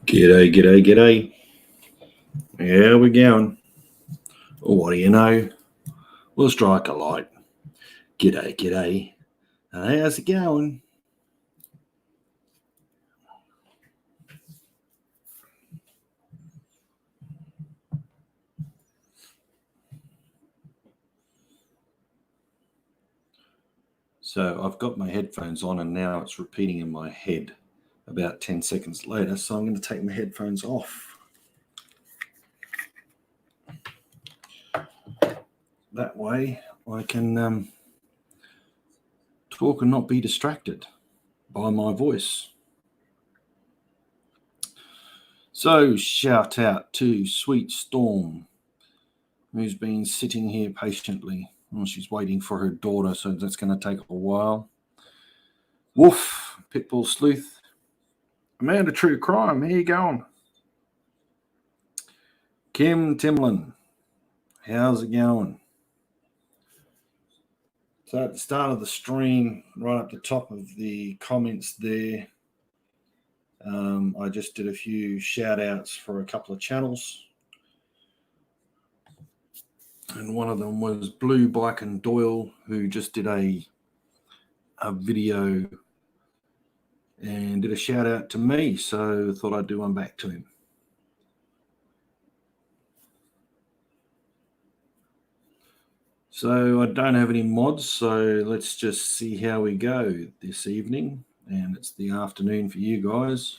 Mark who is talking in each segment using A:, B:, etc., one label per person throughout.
A: G'day, g'day, g'day. How we going? Well, what do you know? We'll strike a light. G'day, g'day. How's it going? So I've got my headphones on and now it's repeating in my head about 10 seconds later. So I'm going to take my headphones off. That way I can talk and not be distracted by my voice. So shout out to Sweet Storm, who's been sitting here patiently. Well, she's waiting for her daughter, so that's going to take a while. Woof, Pitbull Sleuth, Amanda True Crime, how you going? Kim Timlin, how's it going? So at the start of the stream, right up the top of the comments there, I just did a few shout outs for a couple of channels. And one of them was Blue Bike and Doyle, who just did a video and did a shout out to me. So I thought I'd do one back to him. So I don't have any mods, so let's just see how we go this evening. And it's the afternoon for you guys.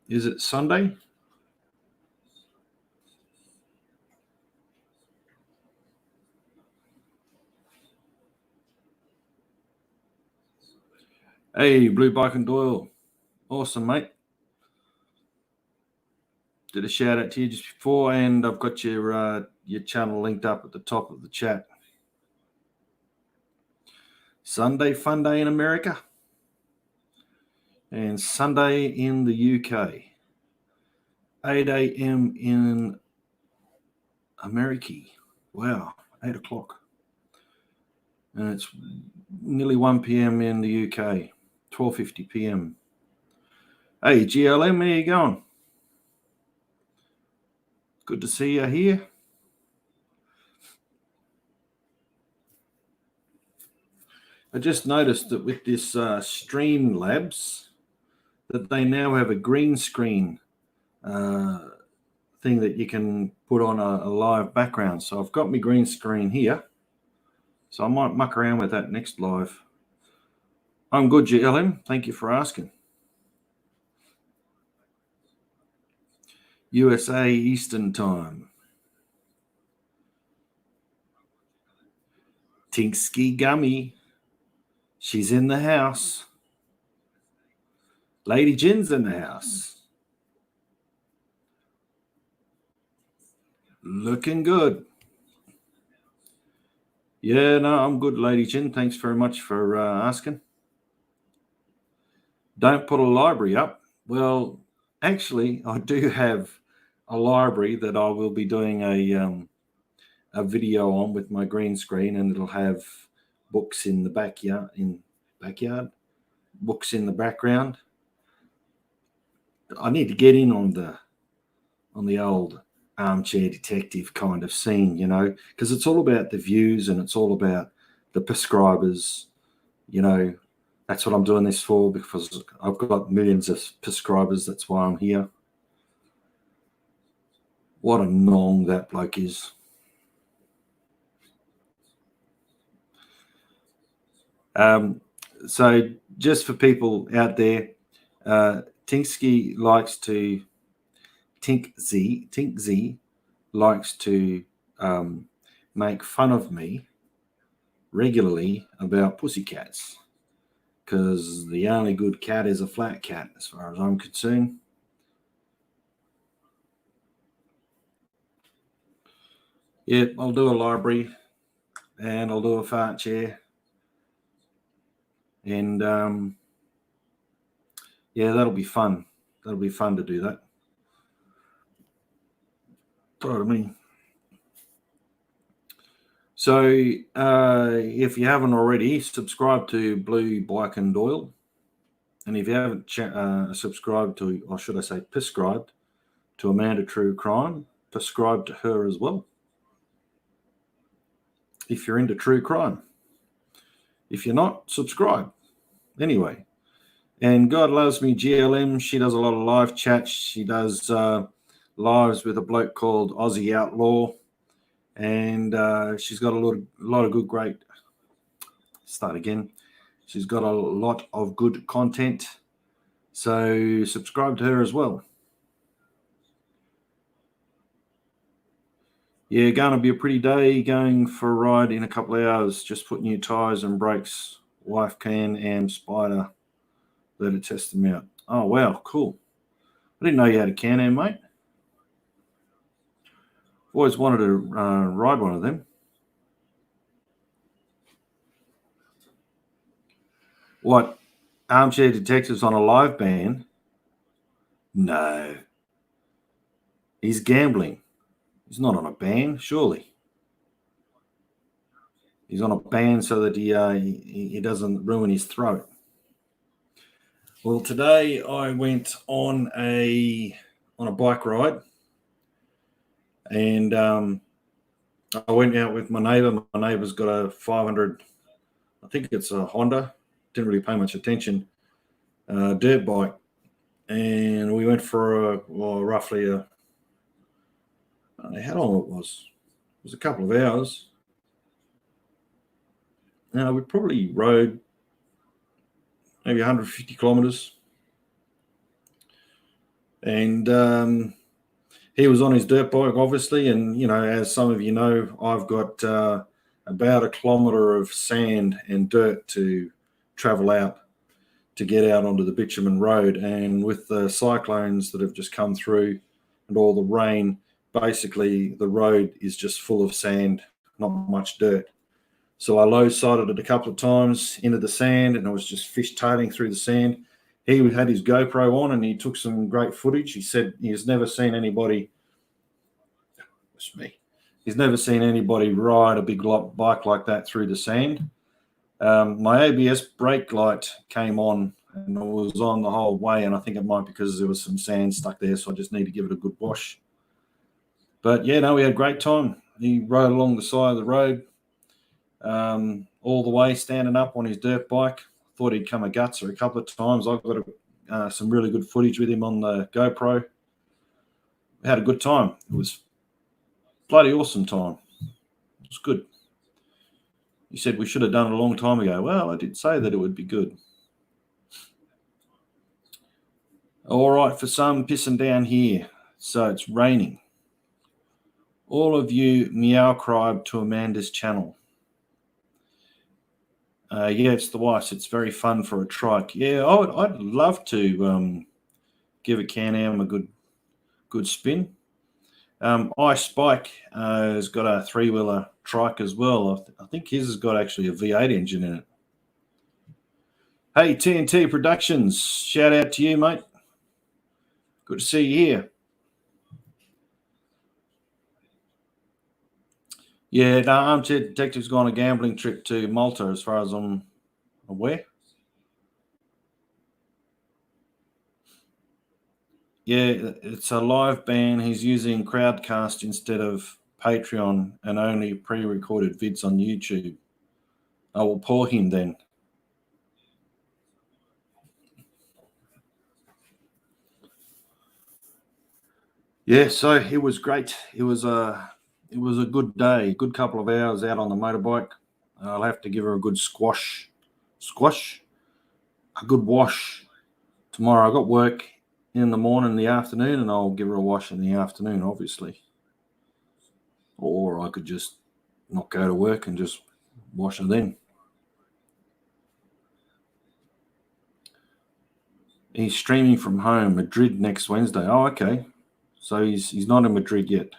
A: Is it Sunday? Hey, Blue Bike and Doyle. Awesome, mate. Did a shout out to you just before, and I've got your channel linked up at the top of the chat. Sunday fun day in America and Sunday in the UK. 8 a.m. in America. Wow, 8 o'clock. And it's nearly 1 p.m. in the UK, 12:50 p.m. Hey, GLM, how you going? Good to see you here. I just noticed that with this Streamlabs, that they now have a green screen thing that you can put on a live background. So I've got my green screen here. So I might muck around with that next live. I'm good, GLM. Thank you for asking. USA Eastern Time. Tinksky Gummy. She's in the house. Lady Jin's in the house. Looking good. Yeah, no, I'm good, Lady Jin. Thanks very much for asking. Don't put a library up. Well, actually, I do have a library that I will be doing a video on with my green screen, and it'll have books in the backyard, books in the background. I need to get in on the old armchair detective kind of scene, you know, because it's all about the views and it's all about the prescribers, you know. That's what I'm doing this for, because I've got millions of prescribers. That's why I'm here. What a nong that bloke is. So just for people out there, Tinksy likes to make fun of me regularly about pussycats, because the only good cat is a flat cat as far as I'm concerned. Yep, I'll do a library and I'll do a fart chair. And yeah, that'll be fun. That'll be fun to do that. Pardon me. So if you haven't already, subscribe to Blue Bike and Doyle. And if you haven't subscribed to, or should I say prescribed to Amanda True Crime, prescribe to her as well. If you're into true crime. If you're not, subscribe. Anyway, and God Loves Me GLM, she does a lot of live chats. She does lives with a bloke called Aussie Outlaw, and she's got a lot of good, great. Start again. She's got a lot of good content, so subscribe to her as well. Yeah, going to be a pretty day. Going for a ride in a couple of hours. Just put new tyres and brakes. Wife can and Spider. Let it test them out. Oh, wow, cool. I didn't know you had a Can-Am, mate. Always wanted to ride one of them. What? Armchair Detective's on a live ban? No. He's gambling. He's not on a ban, surely. He's on a ban so that he doesn't ruin his throat. Well, today I went on a bike ride, and I went out with my neighbour. My neighbour's got a 500, I think it's a Honda. Didn't really pay much attention. Dirt bike, and we went for roughly I don't know how long it was. It was a couple of hours. Now we probably rode maybe 150 kilometres, and he was on his dirt bike, obviously. And as some of you know, I've got about a kilometre of sand and dirt to travel out to get out onto the bitumen road. And with the cyclones that have just come through and all the rain, basically the road is just full of sand, not much dirt. So I low-sided it a couple of times into the sand, and I was just fishtailing through the sand. He had his GoPro on, and he took some great footage. He said he has never seen anybody. It's me. He's never seen anybody ride a big bike like that through the sand. My ABS brake light came on, and it was on the whole way, and I think it might be because there was some sand stuck there, so I just need to give it a good wash. But yeah, no, we had a great time. He rode along the side of the road all the way, standing up on his dirt bike. Thought he'd come a gutser a couple of times. I've got some really good footage with him on the GoPro. We had a good time. It was bloody awesome time. It was good. He said we should have done it a long time ago. Well, I did say that it would be good. All right, for some, pissing down here. So it's raining. All of you meow cribe to Amanda's channel. Yeah, it's the wife's. It's very fun for a trike. Yeah, I'd love to give a Can-Am a good spin. Ice Spike has got a 3-wheeler trike as well. I think his has got actually a V8 engine in it. Hey, TNT Productions, shout out to you, mate. Good to see you here. Yeah, no, Armchair Detective's gone on a gambling trip to Malta, as far as I'm aware. Yeah, it's a live ban. He's using Crowdcast instead of Patreon and only pre-recorded vids on YouTube. I will pour him then. Yeah, so it was great. It was a good day, good couple of hours out on the motorbike. I'll have to give her a good squash, a good wash tomorrow. I got work in the morning, the afternoon, and I'll give her a wash in the afternoon, obviously. Or I could just not go to work and just wash her then. He's streaming from home, Madrid next Wednesday. Oh, okay. So he's not in Madrid yet.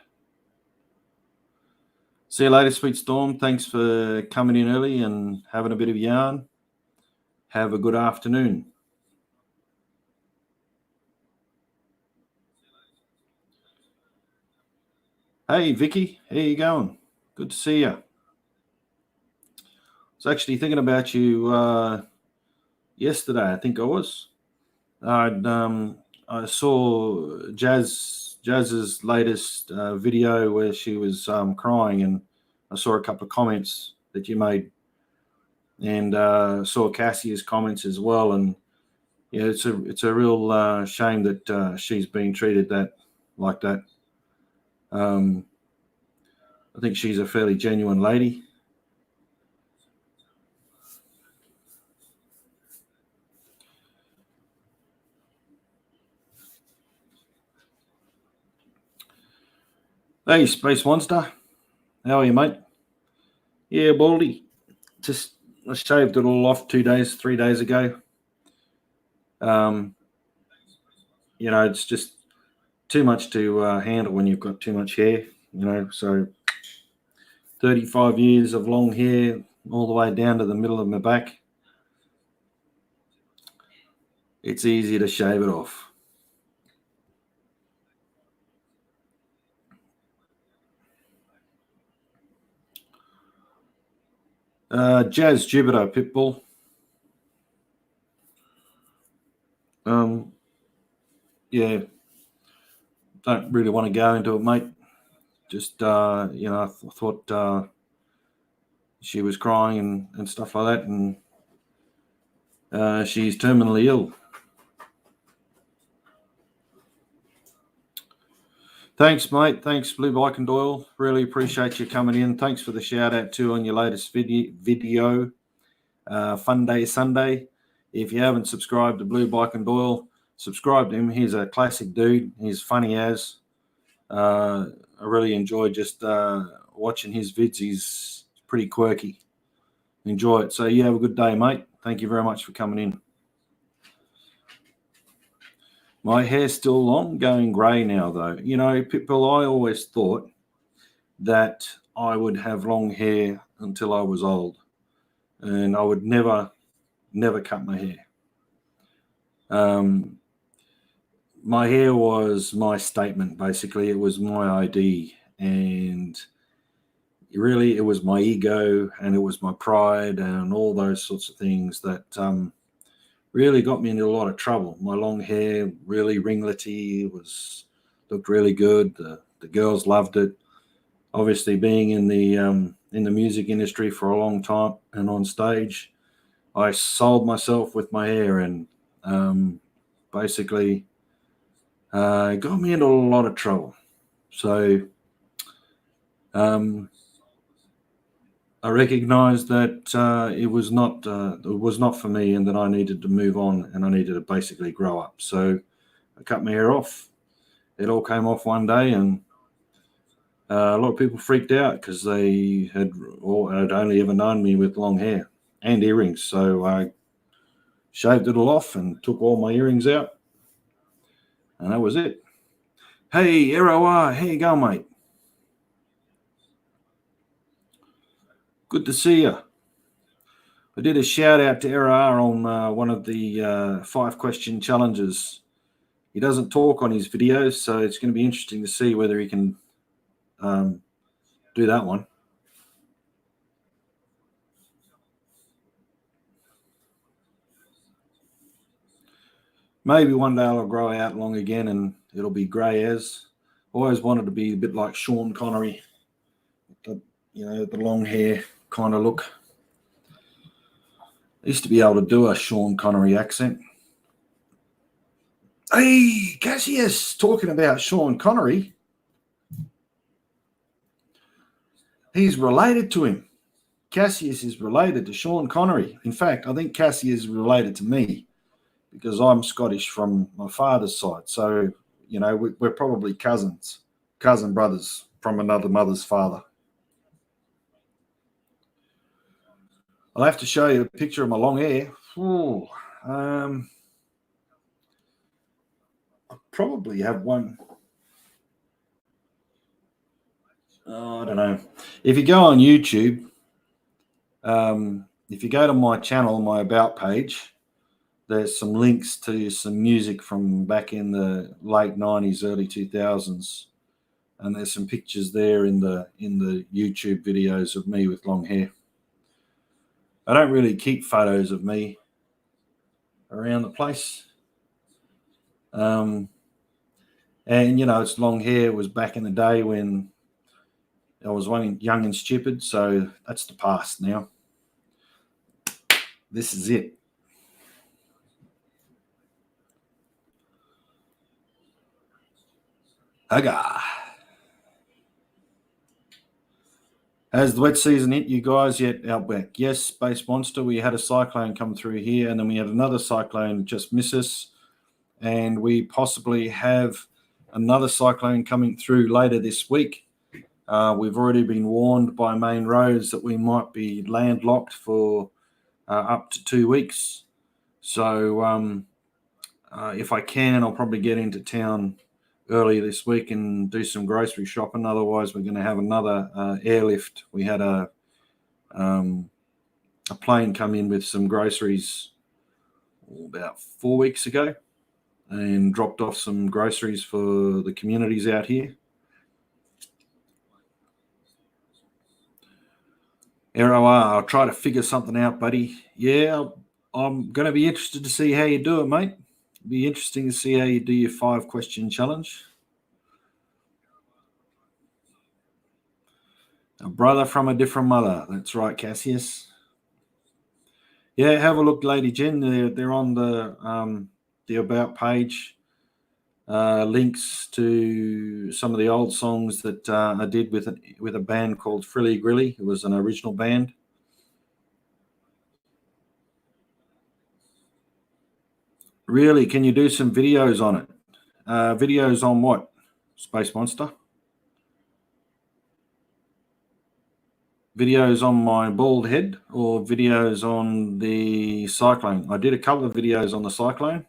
A: See you later, Sweet Storm. Thanks for coming in early and having a bit of yarn. Have a good afternoon. Hey, Vicky, how you going? Good to see you. I was actually thinking about you yesterday, I think I was. I saw Jazz's latest video where she was crying, and I saw a couple of comments that you made, and saw Cassia's comments as well. And yeah, it's a real shame that she's being treated like that. I think she's a fairly genuine lady. Hey, Space Monster. How are you, mate? Yeah, Baldy. Just I shaved it all off 3 days ago. It's just too much to handle when you've got too much hair, So 35 years of long hair all the way down to the middle of my back. It's easy to shave it off. Jazz Jupiter Pitbull. Yeah, don't really want to go into it, mate. Just, I thought she was crying and stuff like that, and she's terminally ill. Thanks, mate. Thanks, Blue Bike and Doyle. Really appreciate you coming in. Thanks for the shout out too on your latest video. Fun Day Sunday. If you haven't subscribed to Blue Bike and Doyle, subscribe to him. He's a classic dude. He's funny as. I really enjoy just watching his vids. He's pretty quirky. Enjoy it. So you have a good day, mate. Thank you very much for coming in. My hair's still long, going grey now, though. Pitbull, I always thought that I would have long hair until I was old, and I would never cut my hair. My hair was my statement, basically. It was my ID, and really it was my ego, and it was my pride, and all those sorts of things that really got me into a lot of trouble. My long hair, really ringlety, looked really good. The girls loved it. Obviously, being in the music industry for a long time and on stage, I sold myself with my hair, and basically got me into a lot of trouble. So I recognized that it was not for me, and that I needed to move on, and I needed to basically grow up. So I cut my hair off. It all came off one day, and a lot of people freaked out because they had only ever known me with long hair and earrings. So I shaved it all off and took all my earrings out, and that was it. Hey, ROR, how you going, mate? Good to see you. I did a shout out to ROR on one of the 5-question challenges. He doesn't talk on his videos, so it's going to be interesting to see whether he can do that one. Maybe one day I'll grow out long again and it'll be grey as. Always wanted to be a bit like Sean Connery, the long hair kind of look. I used to be able to do a Sean Connery accent. Hey, Cassius, talking about Sean Connery. He's related to him. Cassius is related to Sean Connery. In fact, I think Cassius is related to me because I'm Scottish from my father's side. So, we're probably cousin brothers from another mother's father. I'll have to show you a picture of my long hair. I probably have one. I don't know. If you go on YouTube, if you go to my channel, my About page, there's some links to some music from back in the late 90s, early 2000s. And there's some pictures there in the YouTube videos of me with long hair. I don't really keep photos of me around the place. And, it's long hair. It was back in the day when I was young and stupid. So that's the past now. This is it. Aga. Has the wet season hit you guys yet, Outback? Yes, Space Monster. We had a cyclone come through here, and then we had another cyclone just miss us. And we possibly have another cyclone coming through later this week. We've already been warned by Main Roads that we might be landlocked for up to 2 weeks. So if I can, I'll probably get into town early this week and do some grocery shopping. Otherwise, we're going to have another airlift. We had a plane come in with some groceries about 4 weeks ago and dropped off some groceries for the communities out here. I'll try to figure something out, buddy. Yeah, I'm going to be interested to see how you do it, mate. Be interesting to see how you do your 5-question challenge. A brother from a different mother. That's right, Cassius. Yeah, have a look, Lady Jen. They're on the About page. Links to some of the old songs that I did with a band called Frilly Grilly. It was an original band. Really? Can you do some videos on it? Videos on what? Space Monster? Videos on my bald head or videos on the cyclone? I did a couple of videos on the cyclone.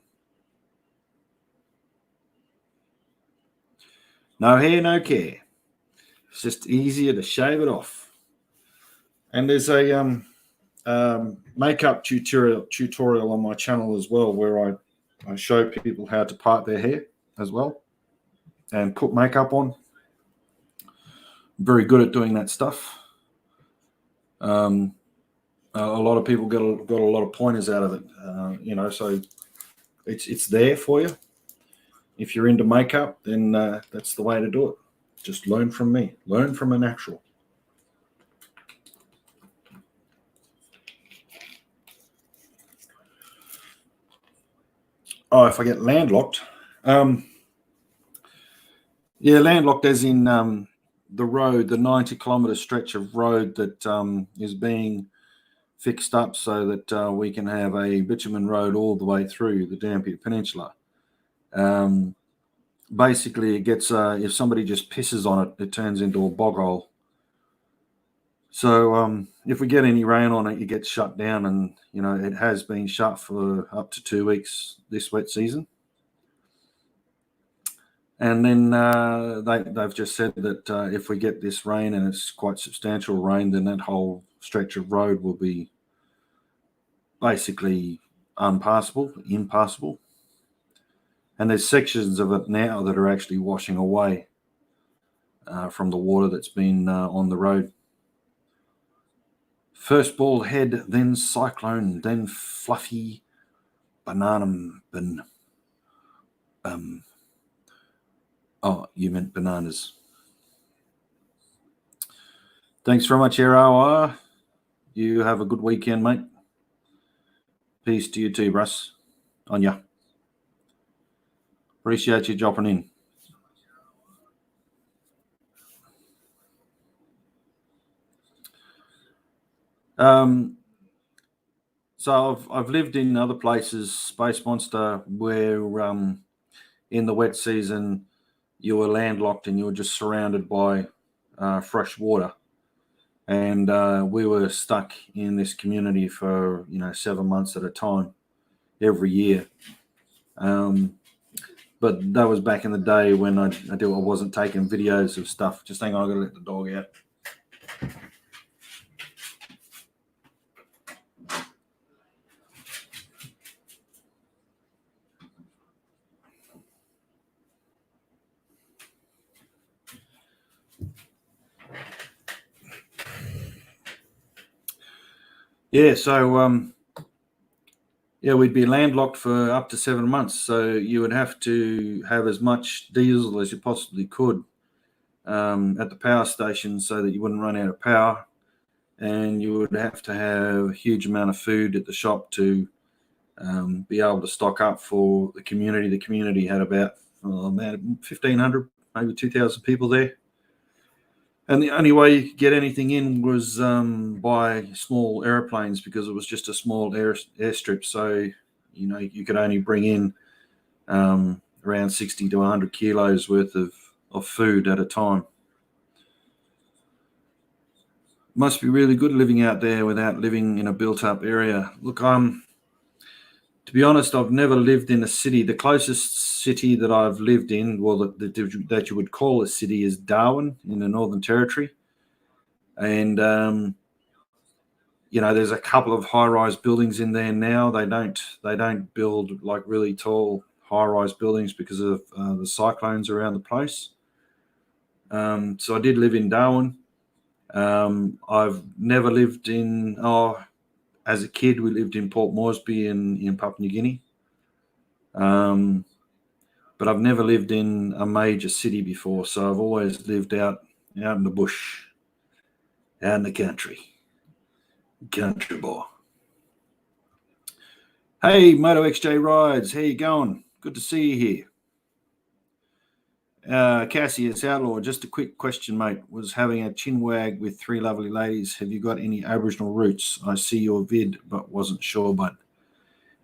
A: No hair, no care. It's just easier to shave it off. And there's a makeup tutorial on my channel as well, where I show people how to part their hair as well and put makeup on. I'm very good at doing that stuff. A lot of people got a lot of pointers out of it, so it's there for you. If you're into makeup, then that's the way to do it. Just learn from me. Learn from a natural. Oh, if I get landlocked. Yeah, landlocked as in the road, the 90-kilometre stretch of road that is being fixed up so that we can have a bitumen road all the way through the Dampier Peninsula. Basically, it gets if somebody just pisses on it, it turns into a bog hole. So if we get any rain on it, it gets shut down, and it has been shut for up to 2 weeks this wet season. And then they've just said that if we get this rain, and it's quite substantial rain, then that whole stretch of road will be basically impassable. And there's sections of it now that are actually washing away from the water that's been on the road. First bald head, then cyclone, then fluffy banana. Oh, you meant bananas. Thanks very much, Arrow. You have a good weekend, mate. Peace to you too, Russ. On ya. Appreciate you dropping in. So I've lived in other places, Space Monster, where in the wet season you were landlocked and you were just surrounded by fresh water. And we were stuck in this community for 7 months at a time every year. But that was back in the day when I wasn't taking videos of stuff. Just hang on, I've got to let the dog out. Yeah, so Yeah, we'd be landlocked for up to 7 months. So you would have to have as much diesel as you possibly could at the power station so that you wouldn't run out of power. And you would have to have a huge amount of food at the shop to be able to stock up for the community. The community had about 1,500, maybe 2,000 people there. And the only way you could get anything in was by small airplanes, because it was just a small airstrip. So, you could only bring in around 60 to 100 kilos worth of food at a time. Must be really good living out there without living in a built-up area. Look, to be honest, I've never lived in a city. The closest city that I've lived in, well, that you would call a city, is Darwin in the Northern Territory. And there's a couple of high-rise buildings in there now. They don't build like really tall high-rise buildings because of the cyclones around the place. So I did live in Darwin. I've never lived in. As a kid, we lived in Port Moresby in Papua New Guinea. But I've never lived in a major city before, so I've always lived out in the bush, out in the country boy. Hey, Moto XJ Rides, how you going? Good to see you here. Cassius Outlaw, just a quick question, mate. Was having a chin wag with 3 lovely ladies. Have you got any Aboriginal roots? I see your vid, but wasn't sure. But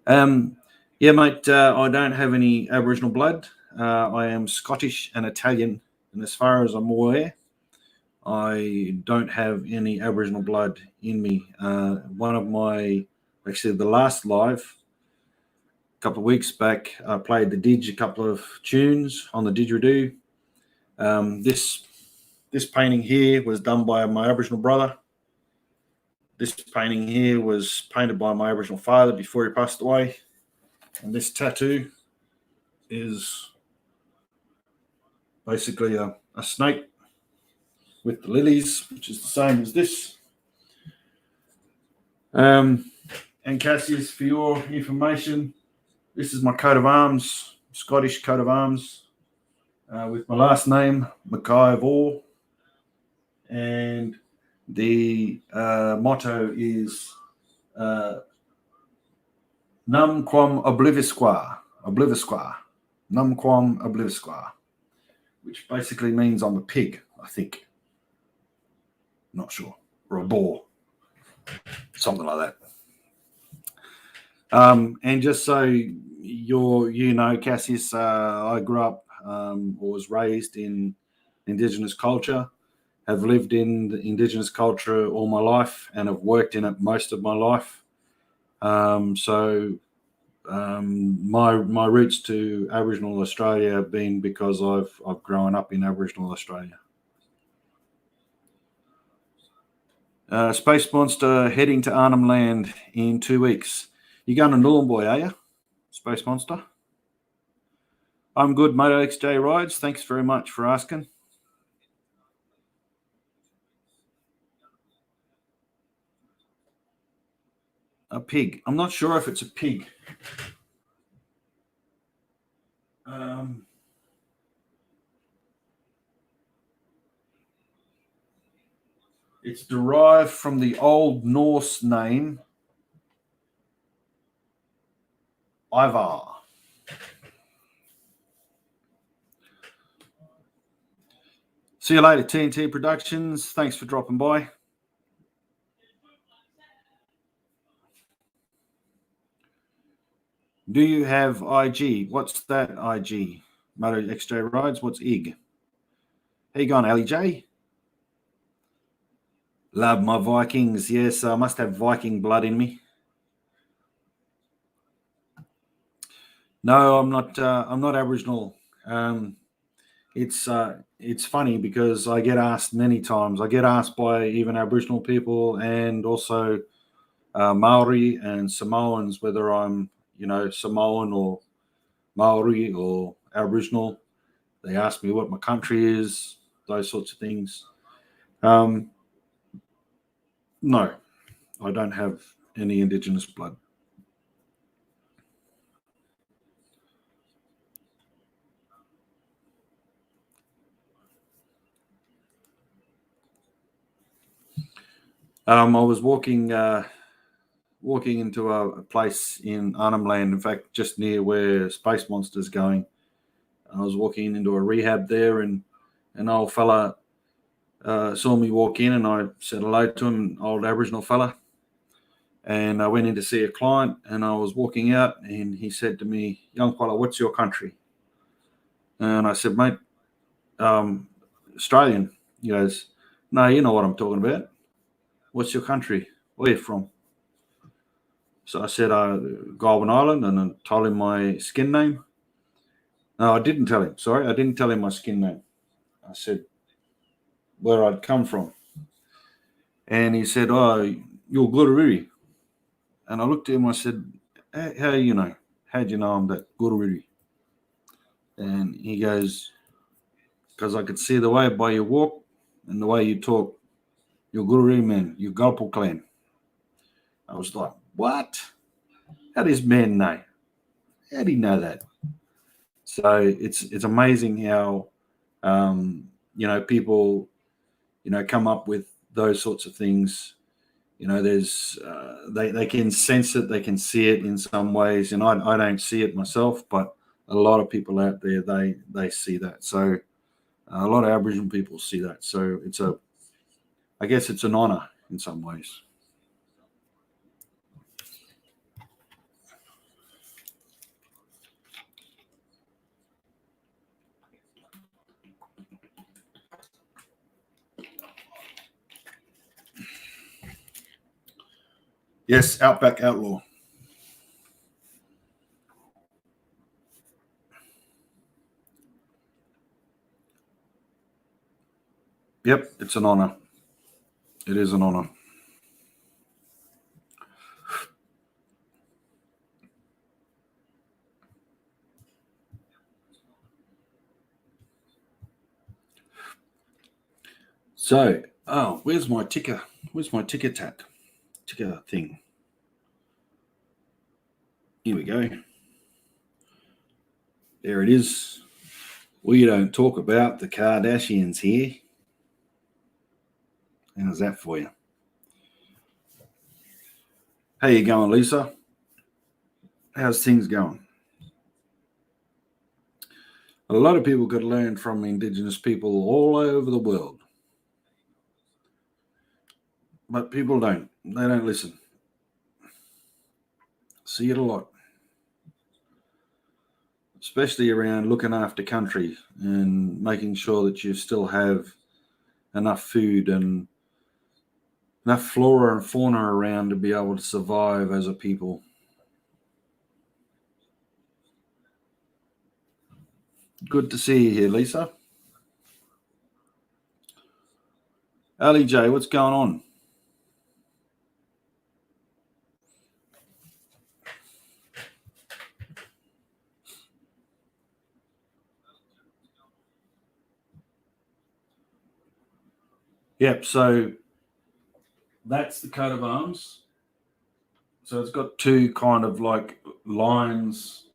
A: yeah, mate, I don't have any Aboriginal blood. I am Scottish and Italian, and as far as I'm aware, I don't have any Aboriginal blood in me. Actually, the last live, a couple of weeks back, I played a couple of tunes on the didgeridoo. This painting here was done by my Aboriginal brother. This painting here was painted by my Aboriginal father before he passed away. And this tattoo is basically a snake with the lilies, which is the same as this. And Cassius, for your information, this is my coat of arms, Scottish coat of arms, with my last name, Mackay of Orr. And the motto is Nam quam oblivisqua, Nam quam oblivisqua, which basically means I'm a pig, I think. Not sure. Or a boar. Something like that. And just so Cassius, I grew up or was raised in Indigenous culture, have lived in the Indigenous culture all my life, and have worked in it most of my life. So my roots to Aboriginal Australia have been because I've grown up in Aboriginal Australia. Space Monster heading to Arnhem Land in 2 weeks. You're going to Nhulunbuy, are you, Space Monster? I'm good, Moto XJ Rides. Thanks very much for asking. A pig. I'm not sure if it's a pig. It's derived from the Old Norse name Ivar. See you later, TNT Productions. Thanks for dropping by. Do you have IG? What's that IG? Moto XJ Rides. What's IG? How you going, Ali J? Love my Vikings. Yes, I must have Viking blood in me. No, I'm not. I'm not Aboriginal. It's funny because I get asked many times. I get asked by even Aboriginal people and also Maori and Samoans whether I'm, Samoan or Maori or Aboriginal. They ask me what my country is, those sorts of things. No, I don't have any Indigenous blood. I was walking into a place in Arnhem Land, in fact, just near where Space Monster's going. I was walking into a rehab there, and an old fella saw me walk in, and I said hello to him, an old Aboriginal fella. And I went in to see a client, and I was walking out, and he said to me, "Young fella, what's your country?" And I said, "Mate, Australian." He goes, "No, you know what I'm talking about. What's your country? Where are you from?" So I said, Goulburn Island, and I told him my skin name. No, I didn't tell him. Sorry, I didn't tell him my skin name. I said where I'd come from. And he said, "Oh, you're Gururiri." And I looked at him, I said, How you know? How'd you know I'm that Gururiri?" And he goes, "Because I could see the way by your walk and the way you talk. You're Gururiri man, you're Gulpal clan." I was like, "What? How does man know? How do you know that?" So it's amazing how people come up with those sorts of things. There's they can sense it, they can see it in some ways, and I don't see it myself, but a lot of people out there they see that. So a lot of Aboriginal people see that. So I guess it's an honour in some ways. Yes, Outback Outlaw. Yep, it's an honour. It is an honour. So, where's my ticker? Where's my ticker thing? Here we go. There it is. We don't talk about the Kardashians here. How's that for you? How you going, Lisa? How's things going? A lot of people could learn from Indigenous people all over the world, but people don't. They don't listen. See it a lot, especially around looking after country and making sure that you still have enough food and enough flora and fauna around to be able to survive as a people. Good to see you here, Lisa. Ali J, what's going on? Yep, so that's the coat of arms. So it's got two kind of like lines.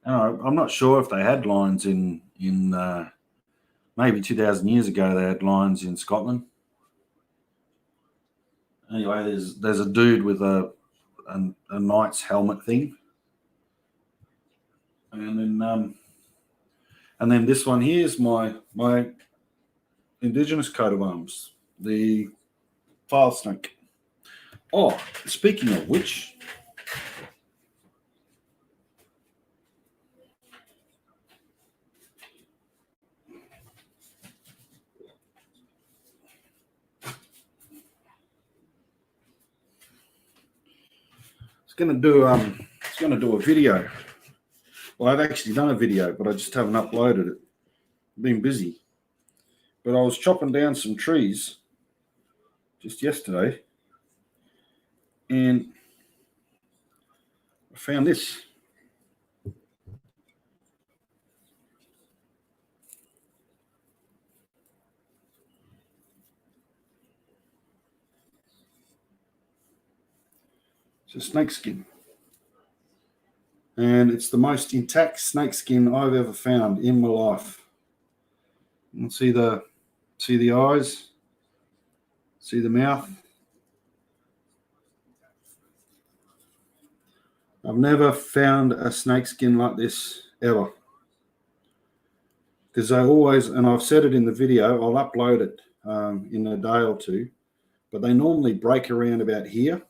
A: I'm not sure if they had lines in maybe 2,000 years ago. They had lines in Scotland. Anyway, there's a dude with a knight's helmet thing, and then this one here is my Indigenous coat of arms, the file snake. Oh, speaking of which, it's gonna do a video. Well, I've actually done a video, but I just haven't uploaded it. I've been busy. But I was chopping down some trees just yesterday, and I found this. It's a snake skin. And it's the most intact snake skin I've ever found in my life. You can see the eyes. See the mouth? I've never found a snake skin like this ever. Because they always, and I've said it in the video, I'll upload it in a day or two, but they normally break around about here.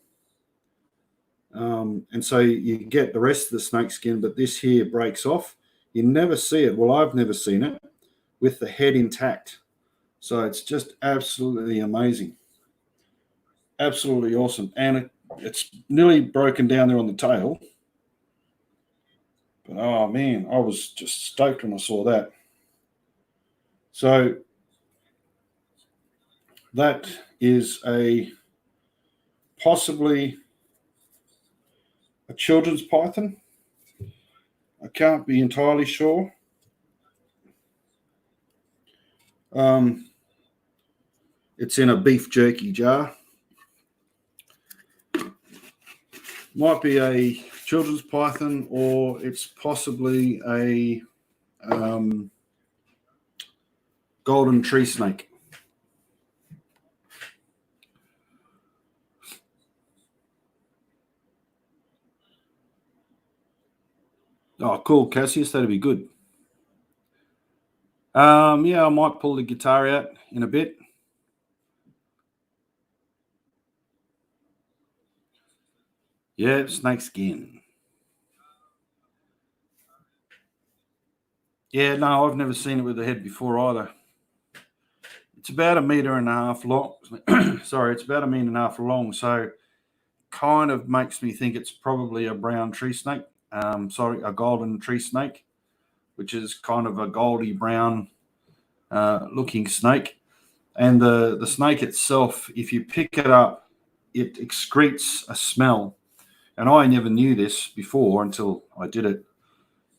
A: And so you get the rest of the snake skin, but this here breaks off. You never see it. Well, I've never seen it with the head intact. So it's just absolutely amazing. Absolutely awesome. And it's nearly broken down there on the tail. But oh man, I was just stoked when I saw that. So that is possibly a children's python. I can't be entirely sure. It's in a beef jerky jar. Might be a children's python, or it's possibly a golden tree snake. Oh, cool, Cassius. That'd be good. Yeah, I might pull the guitar out in a bit. Yeah, snake skin. Yeah, no, I've never seen it with the head before either. It's about 1.5 meters long. Sorry, it's about 1.5 meters long. So kind of makes me think it's probably a brown tree snake. Sorry, a golden tree snake, which is kind of a goldy brown looking snake. And the snake itself, if you pick it up, it excretes a smell. And I never knew this before until I did it.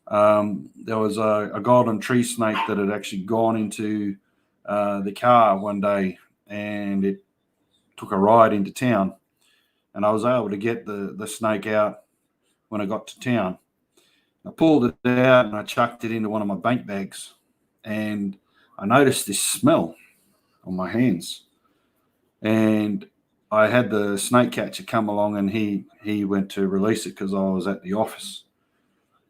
A: There was a golden tree snake that had actually gone into the car one day, and it took a ride into town. And I was able to get the snake out when I got to town. I pulled it out and I chucked it into one of my bank bags, and I noticed this smell on my hands. And I had the snake catcher come along, and he went to release it because I was at the office.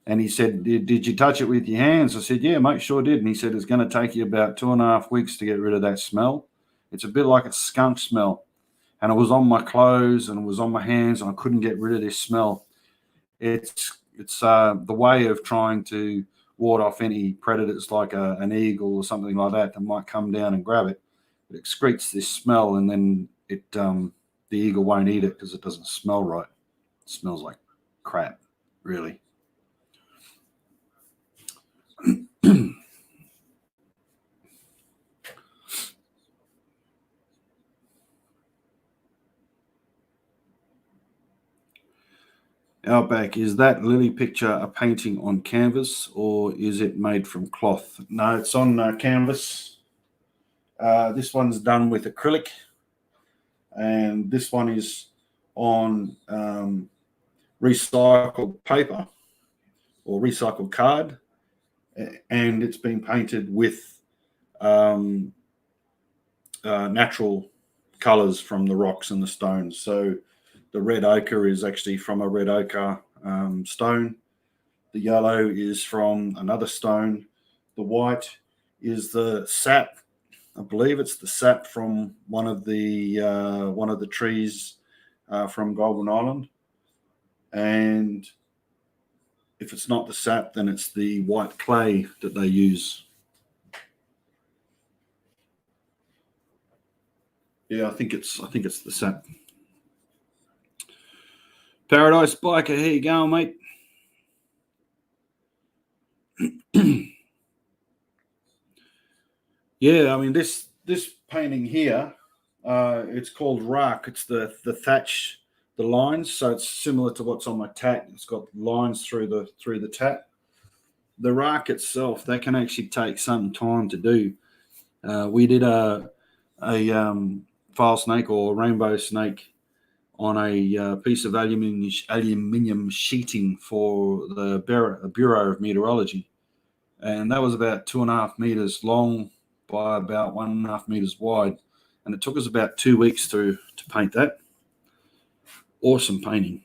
A: And he said, did you touch it with your hands? I said, yeah, mate, sure did. And he said, it's going to take you about 2.5 weeks to get rid of that smell. It's a bit like a skunk smell. And it was on my clothes and it was on my hands, and I couldn't get rid of this smell. It's the way of trying to ward off any predators like an eagle or something like that might come down and grab it. It excretes this smell, and then the eagle won't eat it because it doesn't smell right. It smells like crap, really. Outback, is that lily picture a painting on canvas, or is it made from cloth? No, it's on canvas. This one's done with acrylic, and this one is on recycled paper or recycled card, and it's been painted with natural colors from the rocks and the stones. So the red ochre is actually from a red ochre stone. The yellow is from another stone. The white is the sap. I believe it's the sap from one of the trees from Goulburn Island. And if it's not the sap, then it's the white clay that they use. Yeah, I think it's the sap. Paradise Biker, here you go, mate. Yeah, I mean this painting here, it's called Rock. It's the thatch, the lines. So it's similar to what's on my tat. It's got lines through the tat. The Rock itself, that can actually take some time to do. We did a file snake or rainbow snake on a piece of aluminium sheeting for the Bureau of Meteorology, and that was about 2.5 meters long by about 1.5 meters wide, And it took us about 2 weeks to paint that. Awesome painting.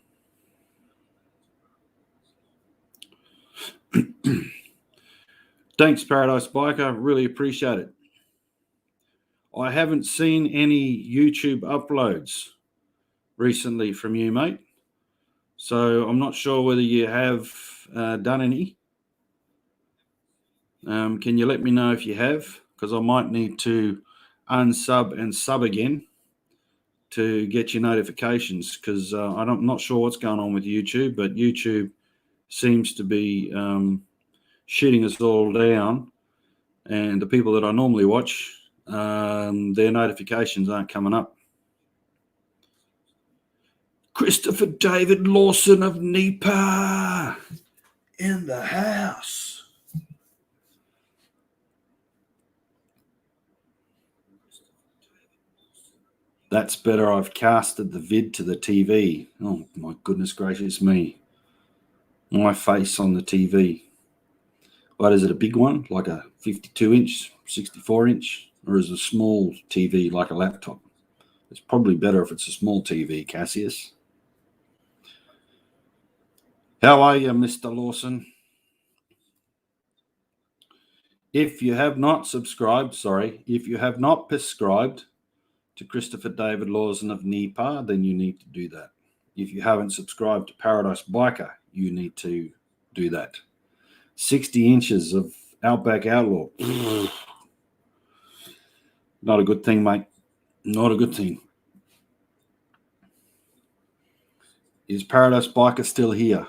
A: Thanks, Paradise Biker. Really appreciate it. I haven't seen any YouTube uploads recently from you, mate. So I'm not sure whether you have done any. Can you let me know if you have? Because I might need to unsub and sub again to get your notifications, because I'm not sure what's going on with YouTube, but YouTube seems to be shooting us all down, and the people that I normally watch, their notifications aren't coming up. Christopher David Lawson of Nipa in the house. That's better. I've casted the vid to the TV. Oh, my goodness gracious me. My face on the TV. What is it, a big one? Like a 52-inch, 64-inch? Or is it a small TV like a laptop? It's probably better if it's a small TV, Cassius. How are you, Mr. Lawson? If you have not subscribed, if you have not prescribed to Christopher David Lawson of Nipa, then you need to do that. If you haven't subscribed to Paradise Biker, you need to do that. 60 inches of Outback Outlaw. Not a good thing, mate. Not a good thing. Is Paradise Biker still here?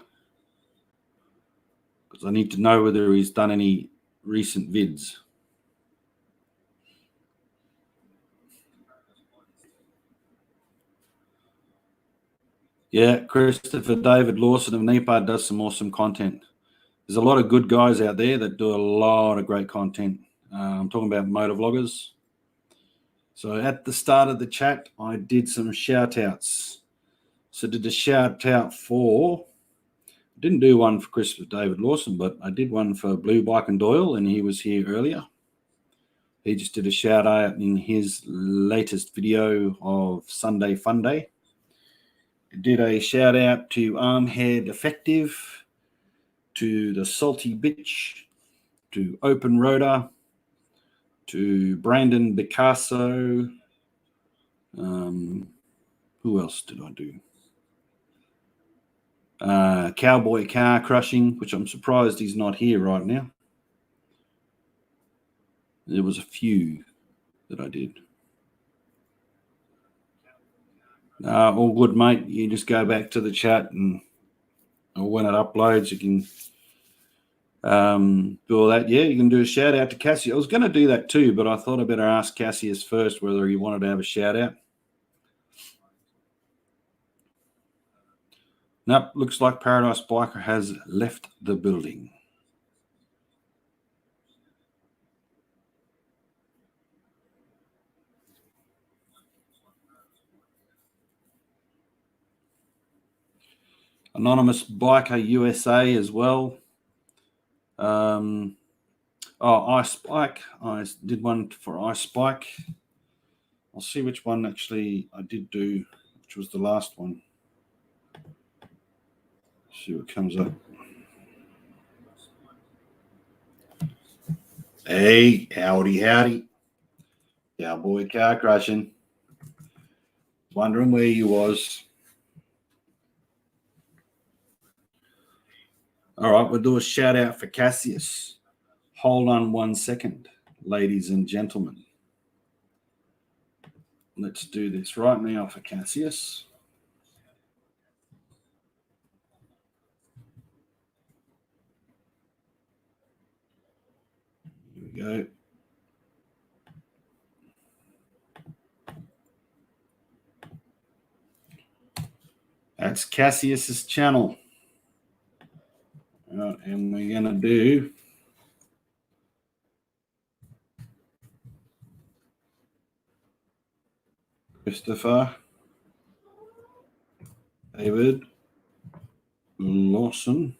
A: Because I need to know whether he's done any recent vids. Yeah, Christopher David Lawson of Nipa does some awesome content. There's a lot of good guys out there that do a lot of great content. I'm talking about motovloggers. So at the start of the chat, I did some shout outs. So did a shout out for, didn't do one for Christopher David Lawson, but I did one for Blue Bike and Doyle, and he was here earlier. He just did a shout out in his latest video of Sunday Fun Day. Did a shout out to Armchair Effective, to the Salty Bitch, to Open Roader, to Brandon Picasso. Who else did I do? Cowboy Car Crushing, which I'm surprised he's not here right now. There was a few that I did. All good, mate. You just go back to the chat, and when it uploads, you can do all that. Yeah, you can do a shout out to Cassius. I was going to do that too, but I thought I better ask Cassius first whether he wanted to have a shout out. Nope, looks like Paradise Biker has left the building. Anonymous Biker USA as well. Ice Spike. I did one for Ice Spike. I'll see which one actually I did do, which was the last one. See what comes up. Hey, howdy. Cowboy Car Crushing. Wondering where you was. All right, we'll do a shout out for Cassius. Hold on 1 second, ladies and gentlemen. Let's do this right now for Cassius. Here we go. That's Cassius's channel. And we're going to do Christopher David Lawson.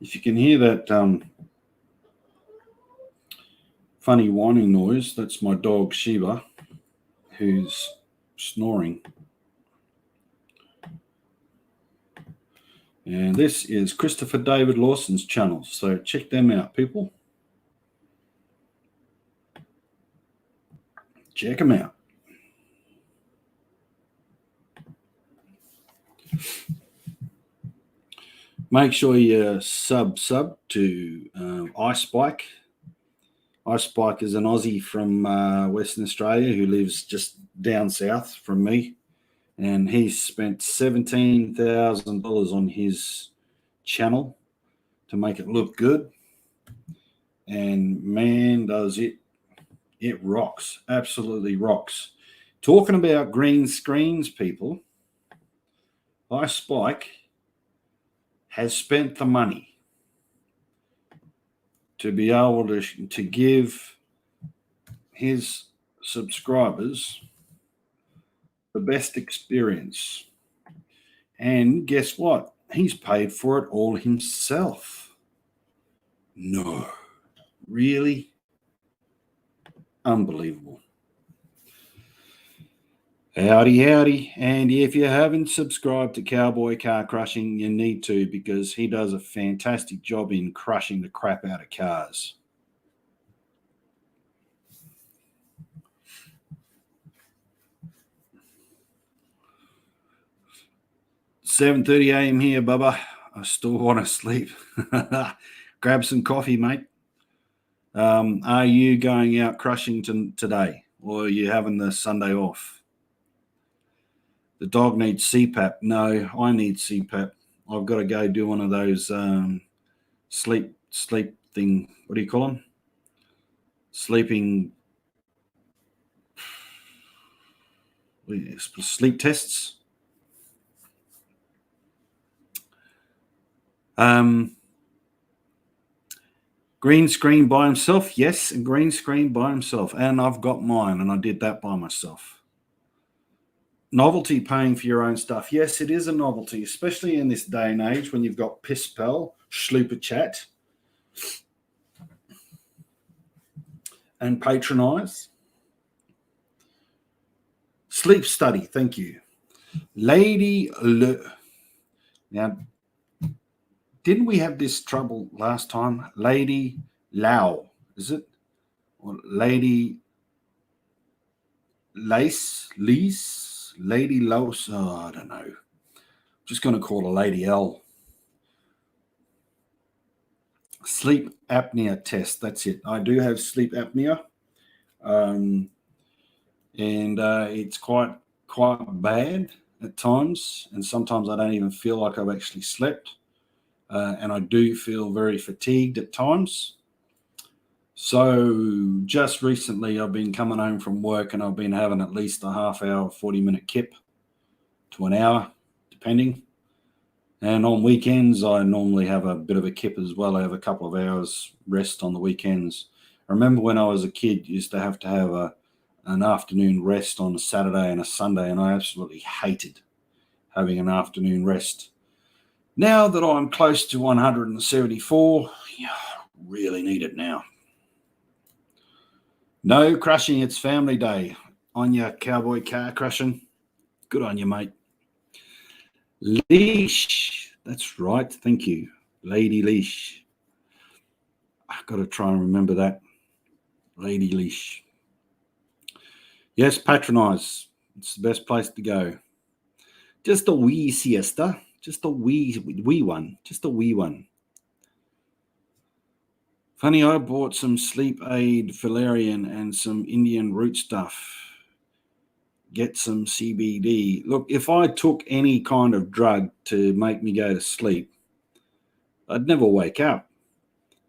A: If you can hear that funny whining noise. That's my dog Sheba, who's snoring. And this is Christopher David Lawson's channel, so check them out, people. Check them out. Make sure you sub to Icebike. Icebike is an Aussie from Western Australia who lives just down south from me. And he's spent $17,000 on his channel to make it look good. And man, does it rocks. Absolutely rocks. Talking about green screens, people, Icebike has spent the money to be able to give his subscribers the best experience. And guess what? He's paid for it all himself. No, really? Unbelievable. Howdy. And if you haven't subscribed to Cowboy Car Crushing, you need to, because he does a fantastic job in crushing the crap out of cars. $7:30 a.m. here, Bubba. I still want to sleep. Grab some coffee, mate. Are you going out crushing today, or are you having the Sunday off? The dog needs CPAP. No, I need CPAP. I've got to go do one of those sleep thing. What do you call them? Sleep tests. Green screen by himself. Yes, a green screen by himself. And I've got mine, and I did that by myself. Novelty, paying for your own stuff. Yes, it is a novelty, especially in this day and age when you've got Pisspel, Schlooper Chat, and Patronize. Sleep Study, thank you. Lady Le. Now, didn't we have this trouble last time? Lady Lau, is it? Or Lady Lease, Lady Laos? Oh, I don't know. Just going to call her Lady L. Sleep apnea test. That's it. I do have sleep apnea, and it's quite bad at times. And sometimes I don't even feel like I've actually slept. And I do feel very fatigued at times. So just recently I've been coming home from work and I've been having at least a half hour, 40-minute kip to an hour, depending. And on weekends, I normally have a bit of a kip as well. I have a couple of hours rest on the weekends. I remember when I was a kid, used to have an afternoon rest on a Saturday and a Sunday, and I absolutely hated having an afternoon rest. Now that I'm close to 174, I really need it now. No crushing, it's family day. On your Cowboy Car Crushing. Good on you, mate. Leash. That's right. Thank you. Lady Leash. I've got to try and remember that. Lady Leash. Yes, Patronize. It's the best place to go. Just a wee siesta. Just a wee one. Just a wee one. Funny, I bought some sleep aid valerian and some Indian root stuff. Get some CBD. Look, if I took any kind of drug to make me go to sleep, I'd never wake up.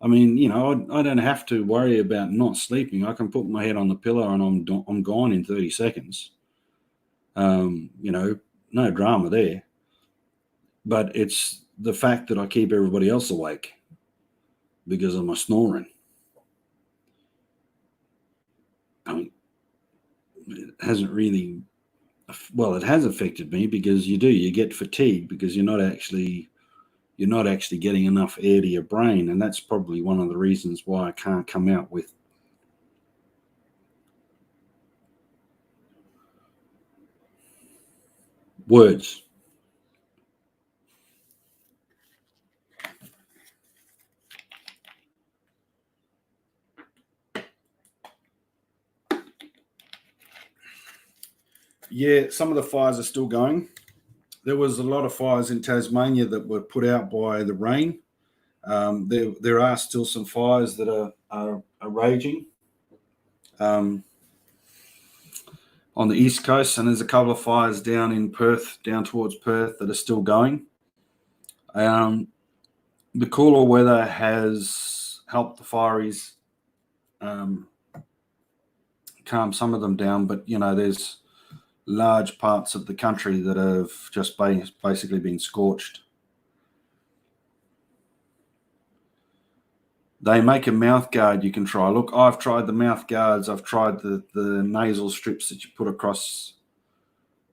A: I mean, I don't have to worry about not sleeping. I can put my head on the pillow and I'm gone in 30 seconds. No drama there. But it's the fact that I keep everybody else awake because of my snoring. I mean, it hasn't really, well, it has affected me because you get fatigued because you're not actually getting enough air to your brain. And that's probably one of the reasons why I can't come out with Words. Yeah, some of the fires are still going. There was a lot of fires in Tasmania that were put out by the rain. There are still some fires that are raging on the east coast, and there's a couple of fires down in Perth, down towards Perth, that are still going. The cooler weather has helped the fireys calm some of them down, but there's large parts of the country that have just basically been scorched. They make a mouth guard you can try. Look, I've tried the mouth guards. I've tried the nasal strips that you put across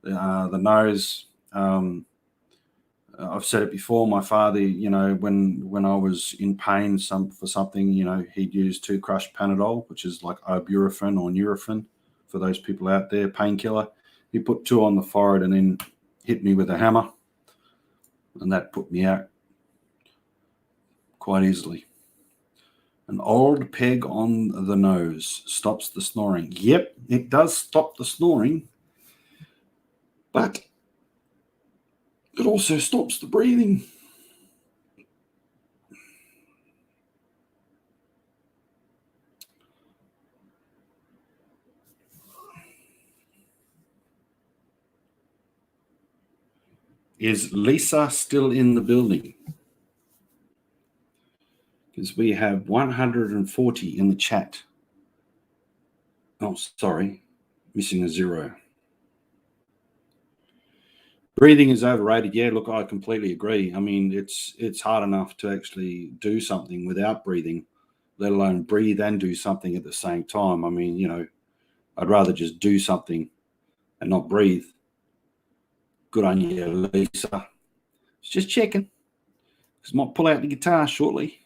A: the nose. I've said it before. My father, when I was in pain for something, he'd use 2 crushed Panadol, which is like ibuprofen or Nurofen for those people out there, painkiller. He put 2 on the forehead and then hit me with a hammer, and that put me out quite easily. An old peg on the nose stops the snoring. Yep, it does stop the snoring, but it also stops the breathing. Is Lisa still in the building? Because we have 140 in the chat. Oh, sorry, missing a 0. Breathing is overrated. Yeah, look, I completely agree. I mean, it's hard enough to actually do something without breathing, let alone breathe and do something at the same time. I mean, I'd rather just do something and not breathe. Good on you, Lisa. Just checking. Because I might pull out the guitar shortly.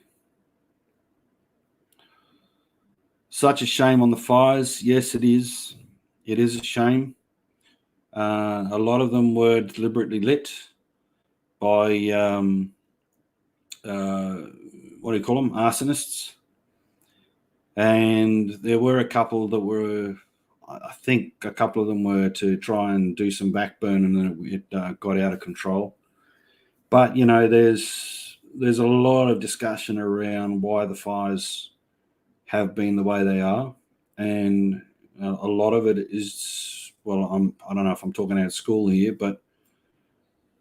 A: Such a shame on the fires. Yes, it is. It is a shame. A lot of them were deliberately lit by, what do you call them, arsonists. And there were a couple that were, I think a couple of them were to try and do some backburn, and then it got out of control. But, there's a lot of discussion around why the fires have been the way they are. And a lot of it is, well, I don't know if I'm talking out of school here, but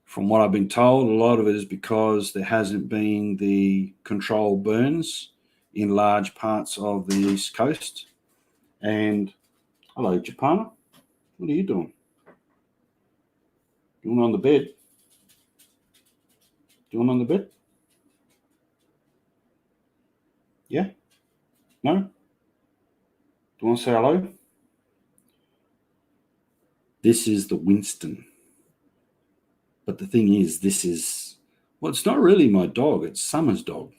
A: from what I've been told, a lot of it is because there hasn't been the controlled burns in large parts of the East Coast. And hello, Japana. What are you doing? You want on the bed? Do you want on the bed? Yeah? No? Do you want to say hello? This is the Winston. But the thing is, well, it's not really my dog. It's Summer's dog.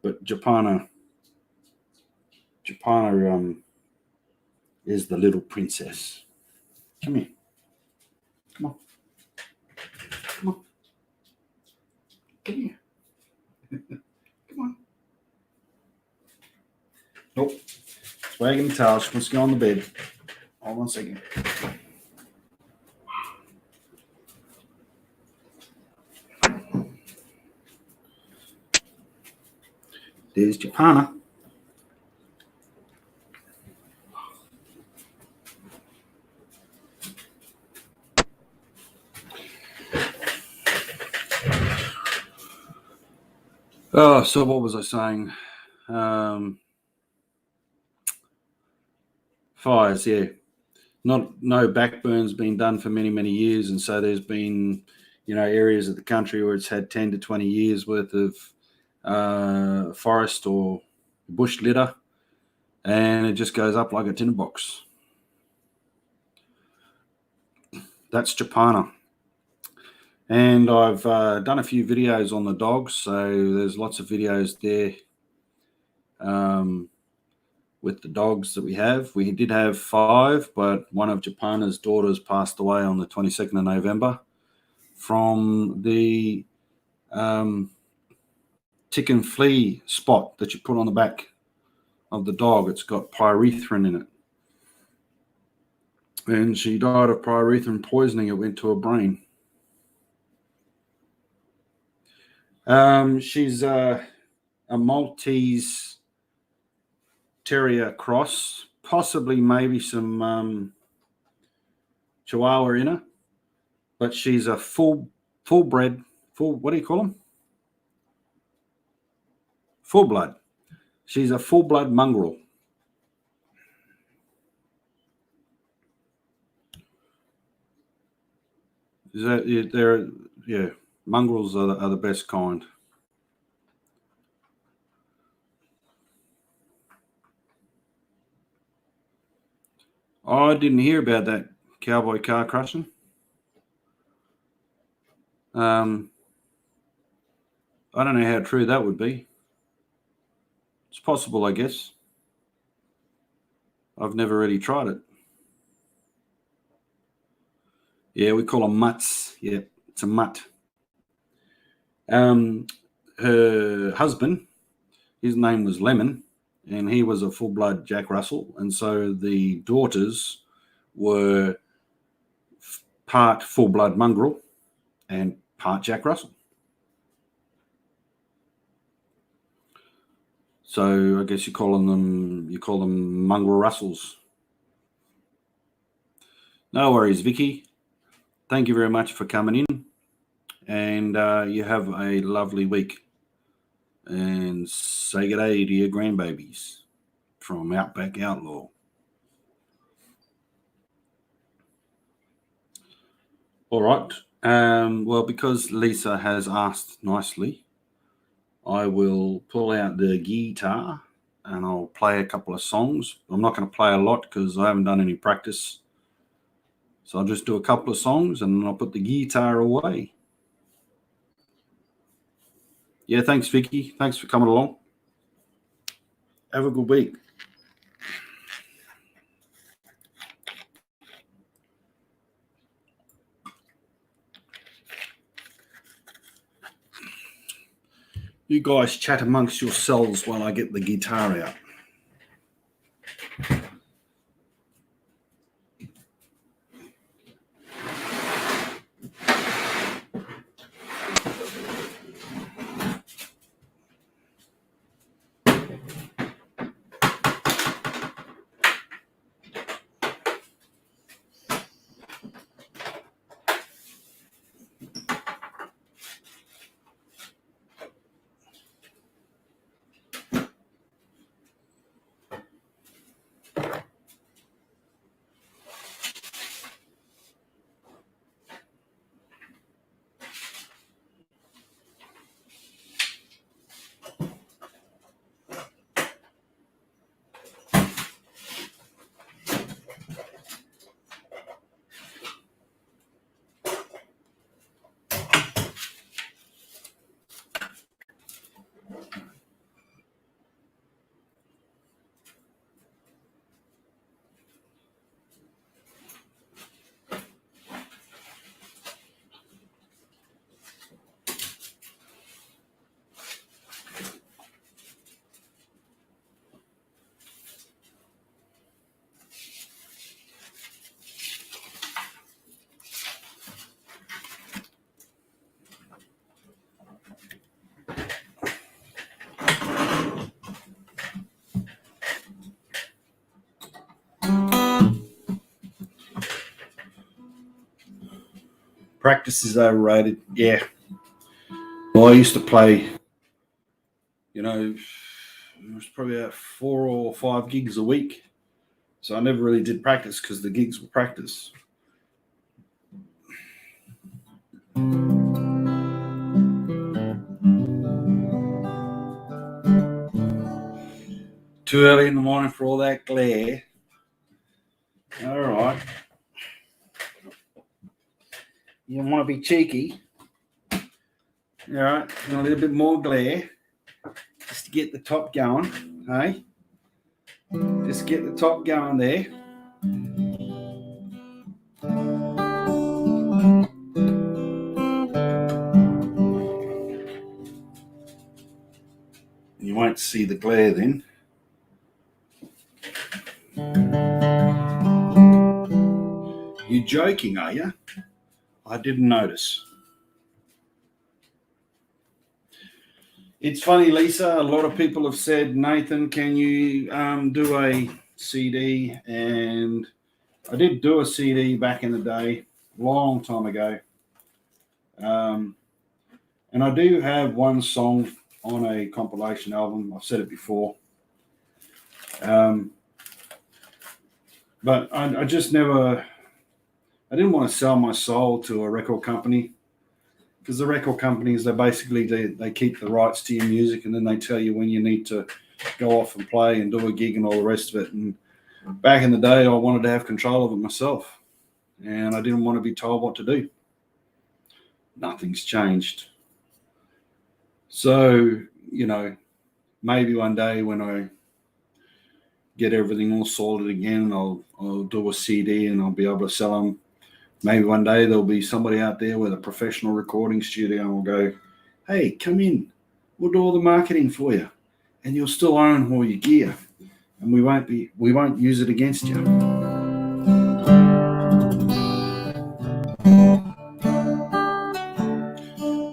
A: But Japana is the little princess. Come here. Come on. Come on. Come here. Come on. Nope. It's wagging the tail. She wants to go on the bed. Hold on a second. There's Japana. Oh, so what was I saying? Fires, yeah. No backburn's been done for many, many years, and so there's been, areas of the country where it's had 10 to 20 years worth of forest or bush litter, and it just goes up like a tinderbox. That's Japana. And I've done a few videos on the dogs, so there's lots of videos there. with the dogs that we have. We did have 5, but one of Japana's daughters passed away on the 22nd of November from the tick and flea spot that you put on the back of the dog. It's got pyrethrin in it. And she died of pyrethrin poisoning. It went to her brain. She's a Maltese Terrier cross, possibly maybe some Chihuahua in her, but she's a full-bred, what do you call them? Full blood. She's a full blood mongrel. Is that yeah? Mongrels are the best kind. Oh, I didn't hear about that cowboy car crashing. I don't know how true that would be. It's possible, I guess. I've never really tried it. Yeah, we call them mutts. Yeah, it's a mutt. Her husband, his name was Lemon, and he was a full-blood Jack Russell. And so the daughters were part full-blood mongrel and part Jack Russell. So I guess you call them mongrel Russells. No worries, Vicky. Thank you very much for coming in, and you have a lovely week. And say good day to your grandbabies from Outback Outlaw. All right. Well, because Lisa has asked nicely, I will pull out the guitar and I'll play a couple of songs. I'm not going to play a lot because I haven't done any practice. So I'll just do a couple of songs and then I'll put the guitar away. Yeah, thanks, Vicky. Thanks for coming along. Have a good week. You guys chat amongst yourselves while I get the guitar out. Practice is overrated. Yeah. Well, I used to play, it was probably about 4 or 5 gigs a week. So I never really did practice because the gigs were practice. Too early in the morning for all that glare. All right. You want to be cheeky. All right. A little bit more glare just to get the top going. Hey? Just get the top going there. You won't see the glare then. You're joking, are you? I didn't notice. It's funny, Lisa. A lot of people have said, Nathan, can you do a CD? And I did do a CD back in the day, long time ago. And I do have one song on a compilation album. I've said it before. But I just never, I didn't want to sell my soul to a record company, because the record companies, they keep the rights to your music, and then they tell you when you need to go off and play and do a gig and all the rest of it. And back in the day, I wanted to have control of it myself, and I didn't want to be told what to do. Nothing's changed. So, maybe one day when I get everything all sorted again, I'll do a CD and I'll be able to sell them. Maybe one day there'll be somebody out there with a professional recording studio and will go, hey, come in, we'll do all the marketing for you, and you'll still own all your gear, and we won't use it against you.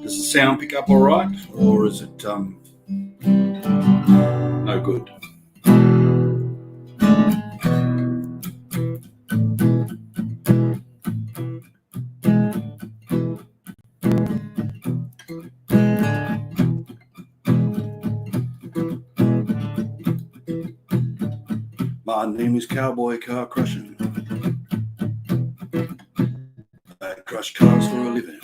A: Does the sound pick up all right, or is it no good? My name is Cowboy Car Crushing. I crush cars for a living.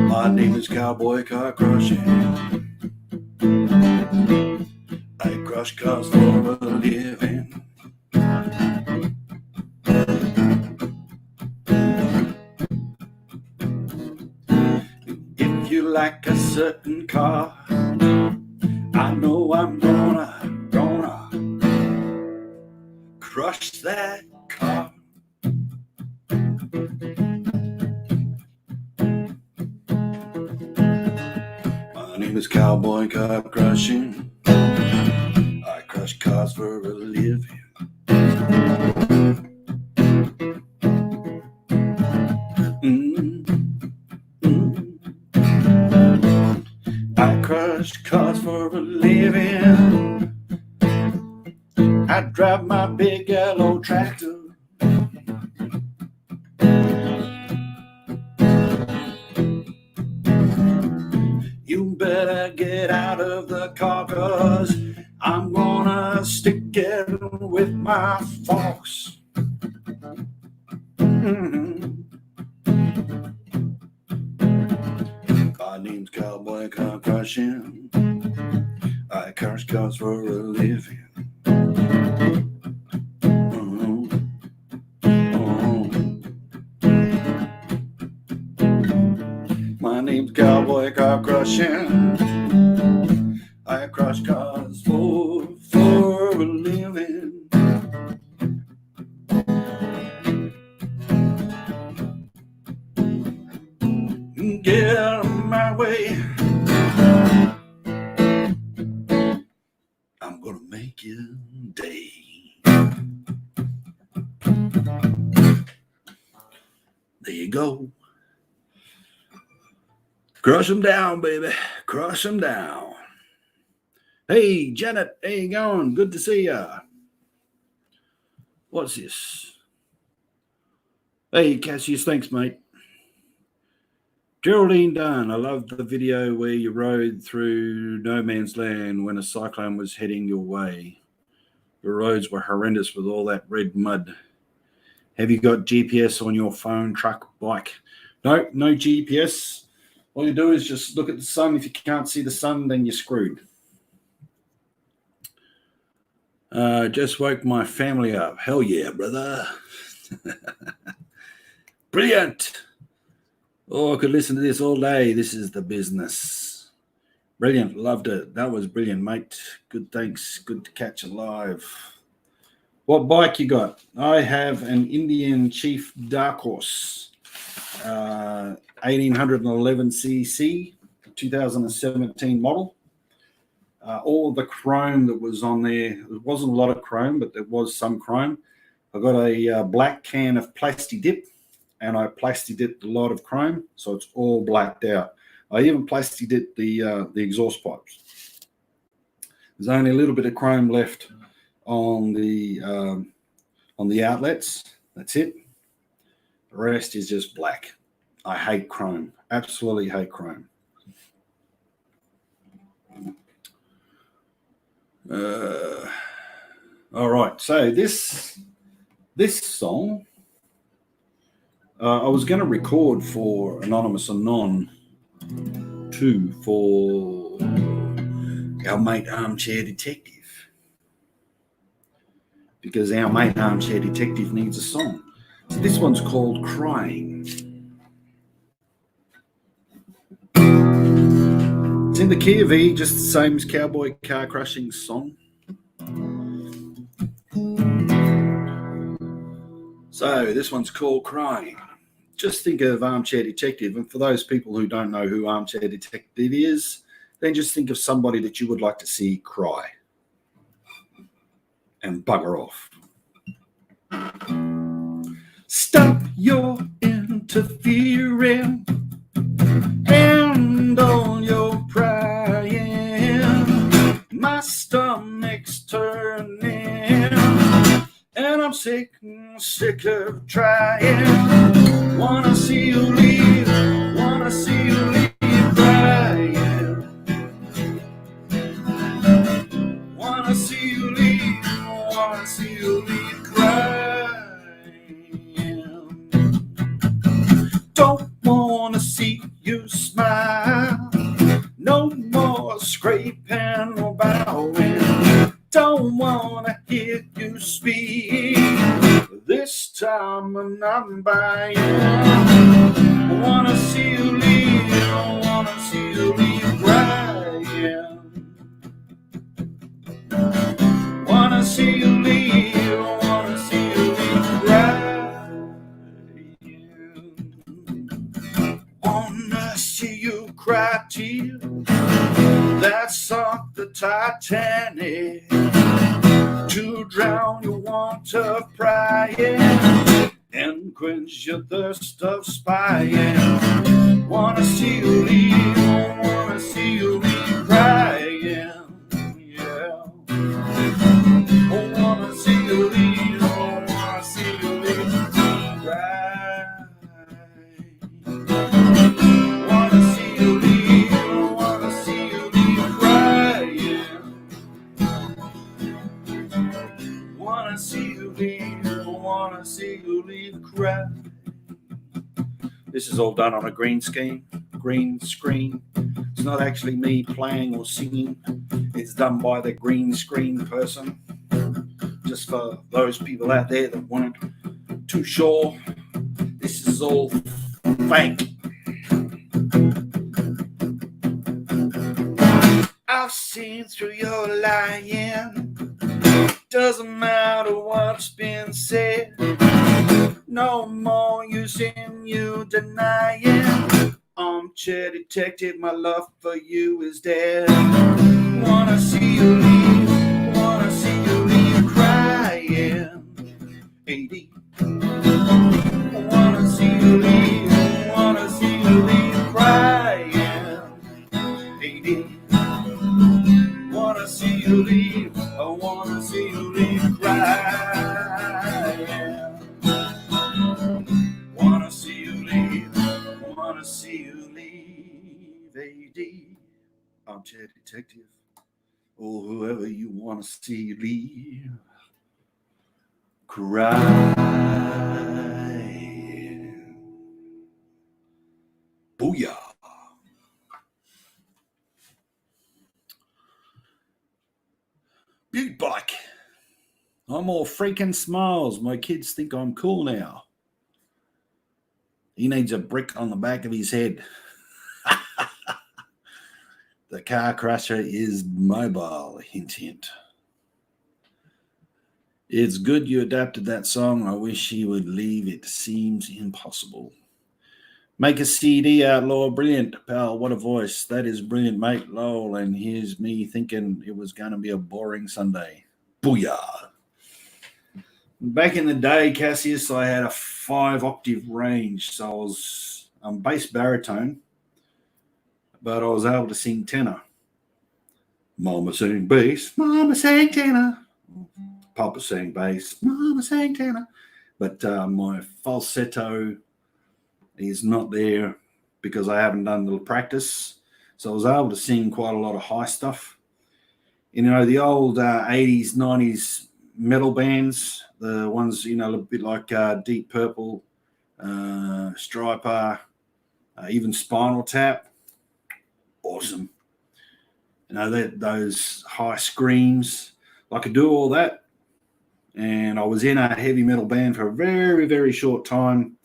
A: My name is Cowboy Car Crushing. I crush cars for a living. If you like a certain car, I know I'm gonna crush that car. My name is Cowboy Car Crushing. I crush cars for a living. I crush cars for a living. I drive my big yellow tractor. You better get out of the car, 'cause I'm gonna stick it with my folks. My name's Cowboy Car Crushing. I crush cars for a living. My name's Cowboy Car Crushing. I crush cars for a living. Get out of my way. I'm gonna make your day. There you go. Crush them down, baby. Crush them down. Hey, Janet, how you going? Good to see ya. What's this? Hey, Cassius, thanks, mate. Geraldine Dunn, I loved the video where you rode through no man's land when a cyclone was heading your way. The roads were horrendous with all that red mud. Have you got GPS on your phone, truck, bike? No GPS. All you do is just look at the sun. If you can't see the sun, then you're screwed. Just woke my family up. Hell yeah, brother. Brilliant. Oh, I could listen to this all day. This is the business. Brilliant. Loved it. That was brilliant, mate. Good, thanks. Good to catch you live. What bike you got? I have an Indian Chief Dark Horse, 1811cc, 2017 model. All the chrome that was on there, there wasn't a lot of chrome, but there was some chrome. I got a black can of Plasti Dip, and I Plasti Dipped a lot of chrome, so it's all blacked out. I even Plasti Dipped the exhaust pipes. There's only a little bit of chrome left on the outlets. That's it. The rest is just black. I hate chrome. Absolutely hate chrome. All right. So this song I was going to record for Anonymous Anon 2 for our mate Armchair Detective, because our mate Armchair Detective needs a song. So this one's called Crying. It's in the key of E, just the same as Cowboy Car Crushing's song. So this one's called Crying. Just think of Armchair Detective, and for those people who don't know who Armchair Detective is, then just think of somebody that you would like to see cry and bugger off. Stop your interfering and all your prying. My stomach's turning and I'm sick of trying. Wanna see you leave, wanna see you leave crying. Wanna see you leave, wanna see you leave crying. Don't wanna see you smile, no more scraping or bowing. Don't wanna hear you speak, this time I'm not buying. Wanna see you leave, wanna see you leave crying. Wanna see you leave, wanna see you leave crying. Wanna see you cry tears that sunk the Titanic, to drown your want of prying and quench your thirst of spying. Wanna see you leave, wanna see you leave crying. Yeah. Oh, wanna see you leave, oh, wanna see you leave crying. Wanna see you leave, wanna see you leave crying. Wanna see you leave, wanna see you leave crying. This is all done on a green screen. It's not actually me playing or singing. It's done by the green screen person. Just for those people out there that weren't too sure, this is all fake. I've seen through your lying. Doesn't matter what's been said. No more use in you denying. Armchair Detective, my love for you is dead. Wanna see you leave, wanna see you leave crying. 80. Wanna see you leave, wanna see you leave crying. 80. Wanna see you leave, I wanna see you leave crying. Wanna see you leave, wanna see you leave. AD, Armchair Detective, or whoever you wanna see leave crying. Booyah. Butte bike. I'm all freaking smiles. My kids think I'm cool now. He needs a brick on the back of his head. The car crusher is mobile, hint, hint. It's good you adapted that song. I wish he would leave. It seems impossible. Make a CD, Outlaw. Brilliant, pal. What a voice. That is brilliant, mate. Lol. And here's me thinking it was going to be a boring Sunday. Booyah. Back in the day, Cassius, I had a 5-octave range. So I was bass baritone, but I was able to sing tenor. Mama sang bass, Mama sang tenor. Papa sang bass, Mama sang tenor. But my falsetto is not there because I haven't done the practice. So I was able to sing quite a lot of high stuff. You know, the old 80s, 90s metal bands, the ones, you know, a bit like Deep Purple, Striper, even Spinal Tap. Awesome. You know, those high screams. I could do all that. And I was in a heavy metal band for a very, very short time.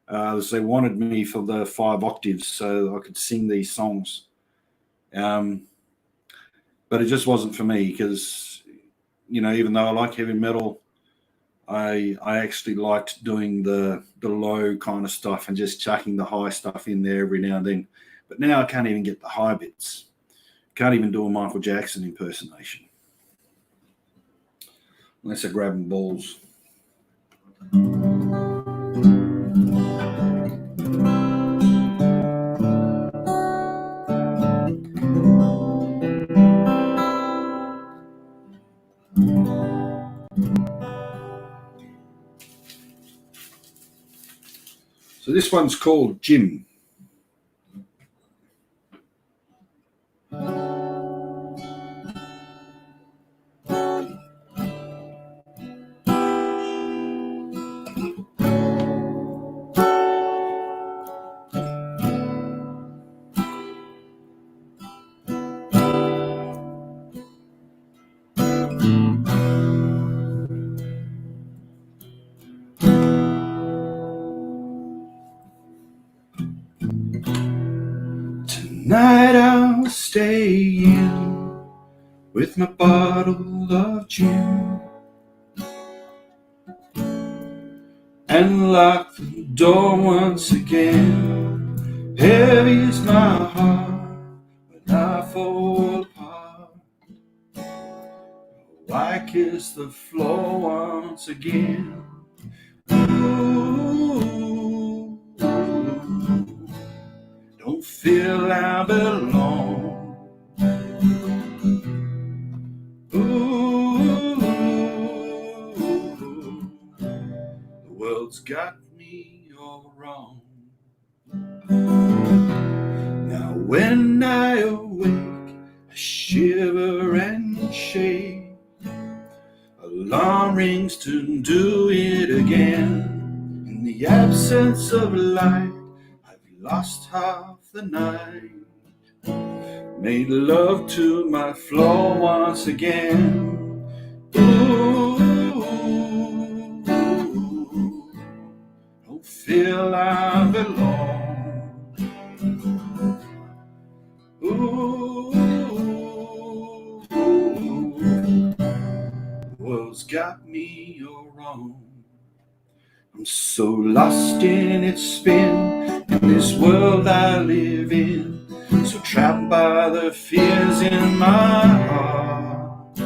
A: They wanted me for the 5 octaves so I could sing these songs. But it just wasn't for me because, you know, even though I like heavy metal, I actually liked doing the low kind of stuff and just chucking the high stuff in there every now and then. But now I can't even get the high bits. Can't even do a Michael Jackson impersonation. Unless I grab them balls. So this one's called Jim. Tonight I'll stay in with my bottle of gin and lock the door once again. Heavy is my heart when I fall apart. I kiss the floor once again. Ooh, don't feel I belong. Ooh, the world's got me all wrong. Now when I awake, I shiver and shake. Alarm rings to do it again. In the absence of light, I've lost half the night. Made love to my floor once again. Ooh, don't feel I belong. Ooh, the world's got me all wrong. I'm so lost in its spin, in this world I live in, so trapped by the fears in my heart.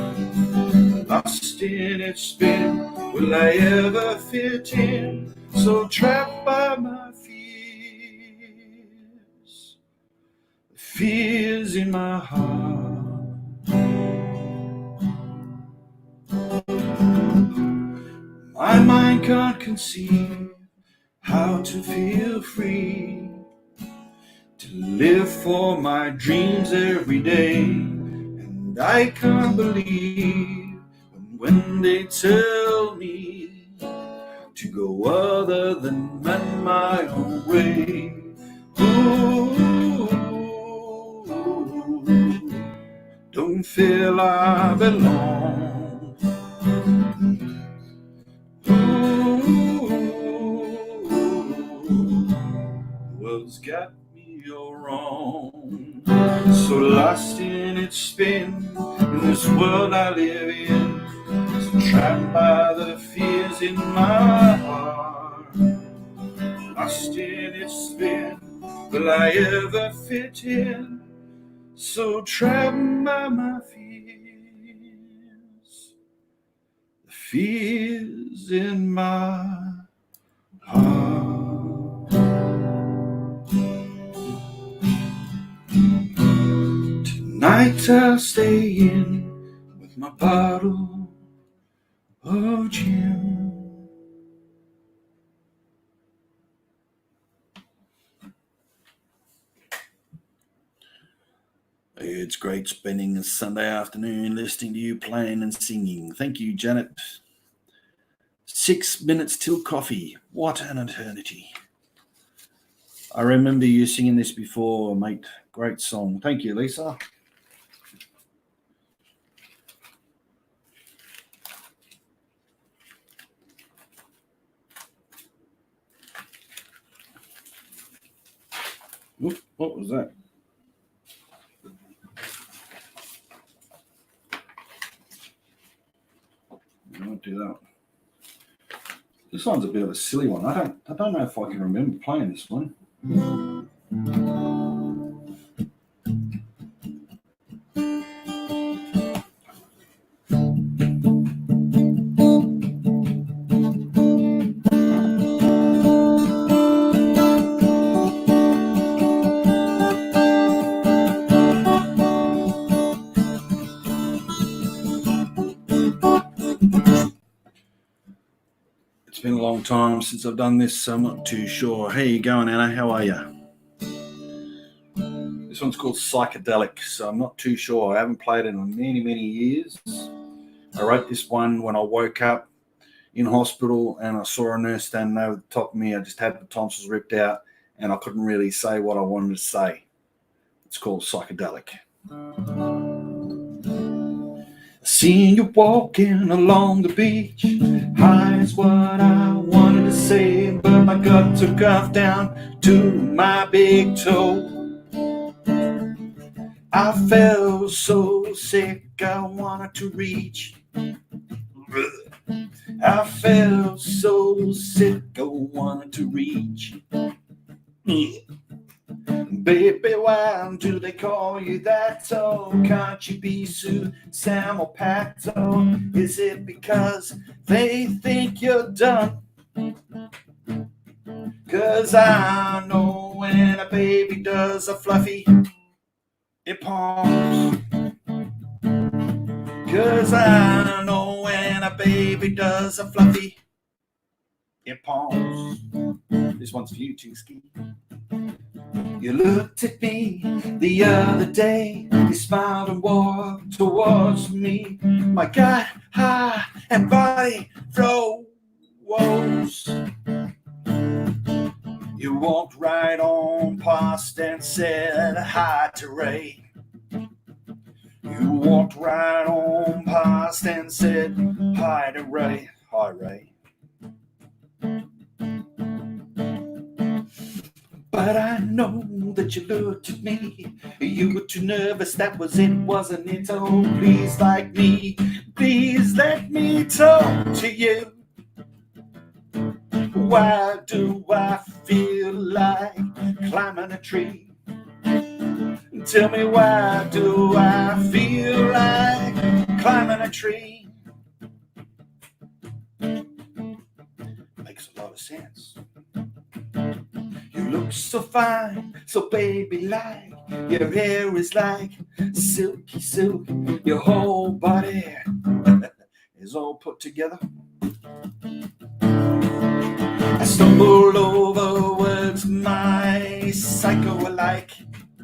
A: Lost in its spin, will I ever fit in? So trapped by my fears, the fears in my heart. My mind can't conceive how to feel free, to live for my dreams every day. And I can't believe when they tell me to go other than my own way. Ooh, don't feel I belong. Ooh, its spin. In this world I live in, so trapped by the fears in my heart. Lost in its spin, will I ever fit in? So trapped by my fears, the fears in my heart. Tonight I'll stay in with my bottle of gin. It's great spending a Sunday afternoon listening to you playing and singing. Thank you, Janet. 6 minutes till coffee. What an eternity. I remember you singing this before, mate. Great song. Thank you, Lisa. Oops, what was that? I won't do that. This one's a bit of a silly one. I don't know if I can remember playing this one. It's been a long time since I've done this, so I'm not too sure. How you going, Anna? How are you? This one's called Psychedelic, so I'm not too sure. I haven't played it in many, many years. I wrote this one when I woke up in hospital and I saw a nurse standing over the top of me. I just had the tonsils ripped out and I couldn't really say what I wanted to say. It's called Psychedelic. Seeing you walking along the beach, high is what I wanted to say, but my gut took off down to my big toe. I felt so sick, I wanted to reach. I felt so sick, I wanted to reach. Baby, why do they call you that? Oh, can't you be Sue, Sam, or Pato? Is it because they think you're done? 'Cause I know when a baby does a fluffy, it pawns. 'Cause I know when a baby does a fluffy, it pawns. This one's for you, Chinski. You looked at me the other day, you smiled and walked towards me. My gut, high, and body froze. You walked right on past and said hi to Ray. You walked right on past and said hi to Ray. Hi, Ray. But I know that you looked at me. You were too nervous, that was it, wasn't it? Oh, please like me, please let me talk to you. Why do I feel like climbing a tree? Tell me, why do I feel like climbing a tree? Makes a lot of sense. You look so fine, so baby-like. Your hair is like silky silk. Your whole body is all put together. I stumble over words my psycho-alike.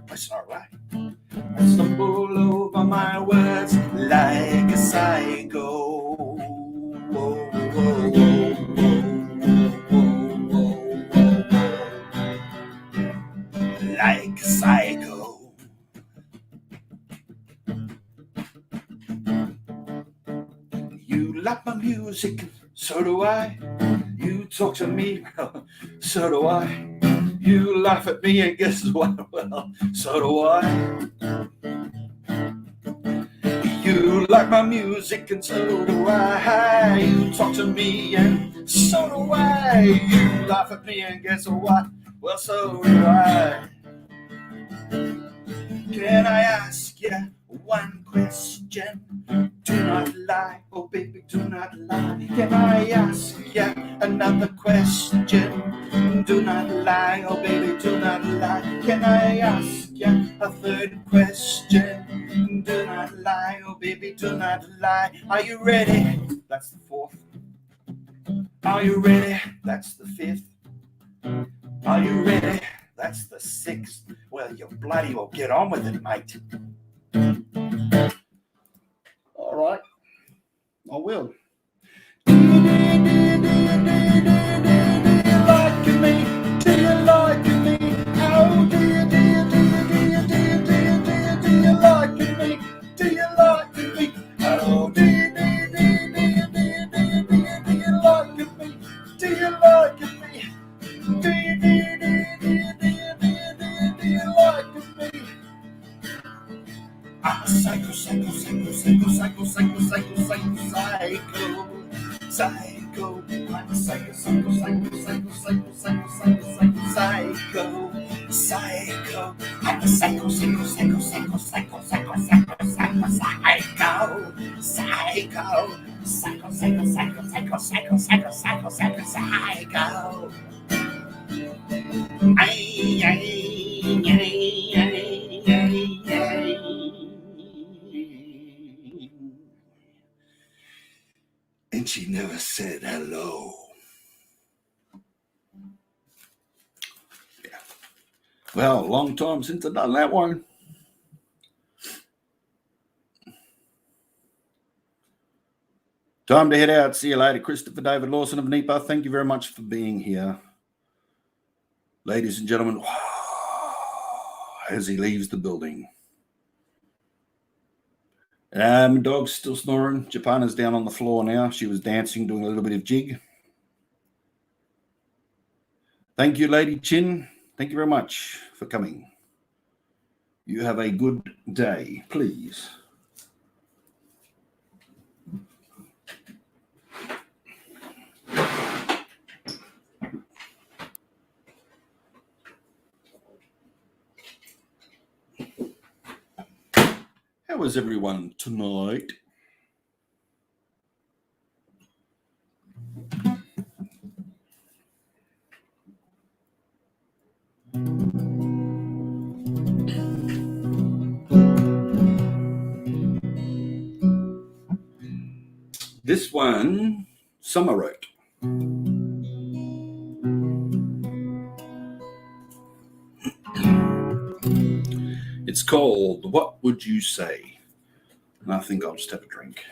A: That's not right. I stumble over my words like a psycho. Whoa, whoa, whoa, like a psycho. You like my music, so do I. You talk to me, so do I. You laugh at me and guess what? Well, so do I. You like my music and so do I. You talk to me and so do I. You laugh at me and guess what? Well, so do I. Can I ask you one question? Do not lie, oh baby, do not lie. Can I ask you another question? Do not lie, oh baby, do not lie. Can I ask you a third question? Do not lie, oh baby, do not lie. Are you ready? That's the fourth. Are you ready? That's the fifth. Are you ready? That's the sixth. Well, you bloody well get on with it, mate. All right, I will. Do you like me? Do you like me? How do you like me? Do you like me? How do you like me? Do you like me? Do you like me? I'm a psycho. I'm a psycho. I'm a psycho. And she never said hello. Yeah. Well, long time since I've done that one. Time to head out. See you later. Christopher David Lawson of Nipa, thank you very much for being here. Ladies and gentlemen, as he leaves the building. Dog's still snoring. Japana's down on the floor now. She was dancing, doing a little bit of jig. Thank you, Lady Chin. Thank you very much for coming. You have a good day, please. How is everyone tonight? This one, Summer wrote. It's called What Would You Say? And I think I'll just have a drink.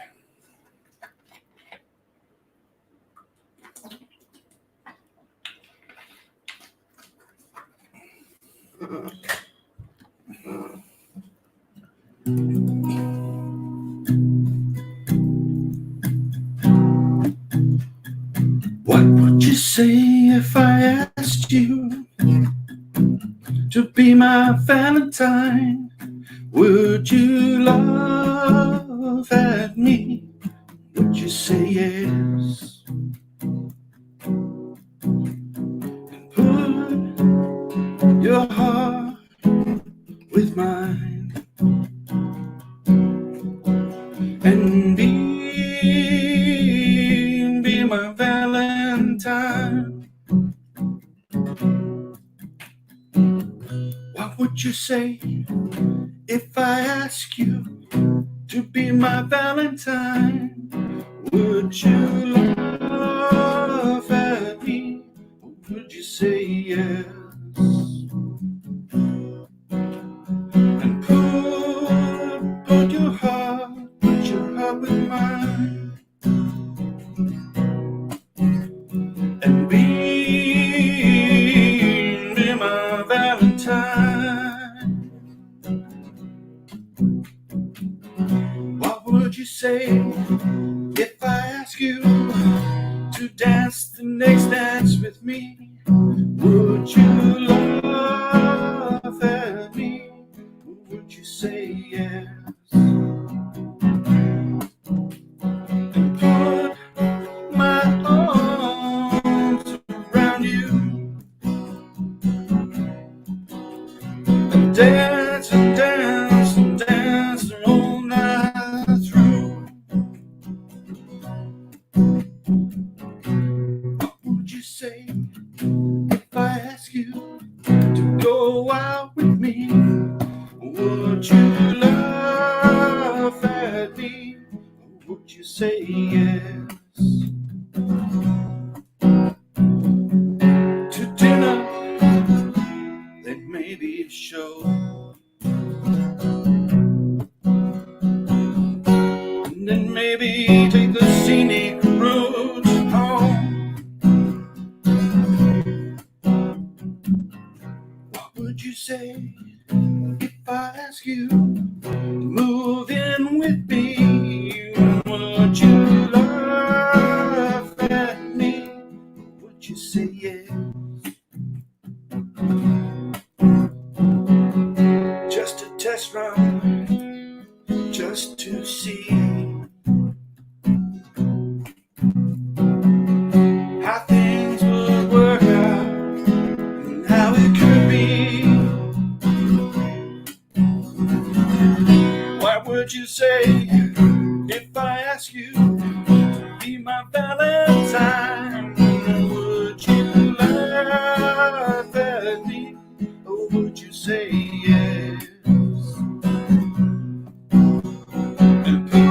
A: What would you say if I asked you to be my Valentine? Would you laugh at me? Would you say yes? And put your heart with mine and be my Valentine. What would you say if I ask you to be my Valentine? Would you laugh at me? Or would you say yes? And put your heart with mine and be my Valentine. What would you say if I ask you to dance the next dance with me? Would you laugh at me? Or would you say yes? say yes to dinner, then maybe a show, and then maybe take the scenic road home? What would you say if I ask you to move in with me? Would you laugh at me? Would you say yes? Just a test run, just to see how things would work out and how it could be. What would you say if I ask you to be my Valentine? Would you laugh at me, or would you say yes? And put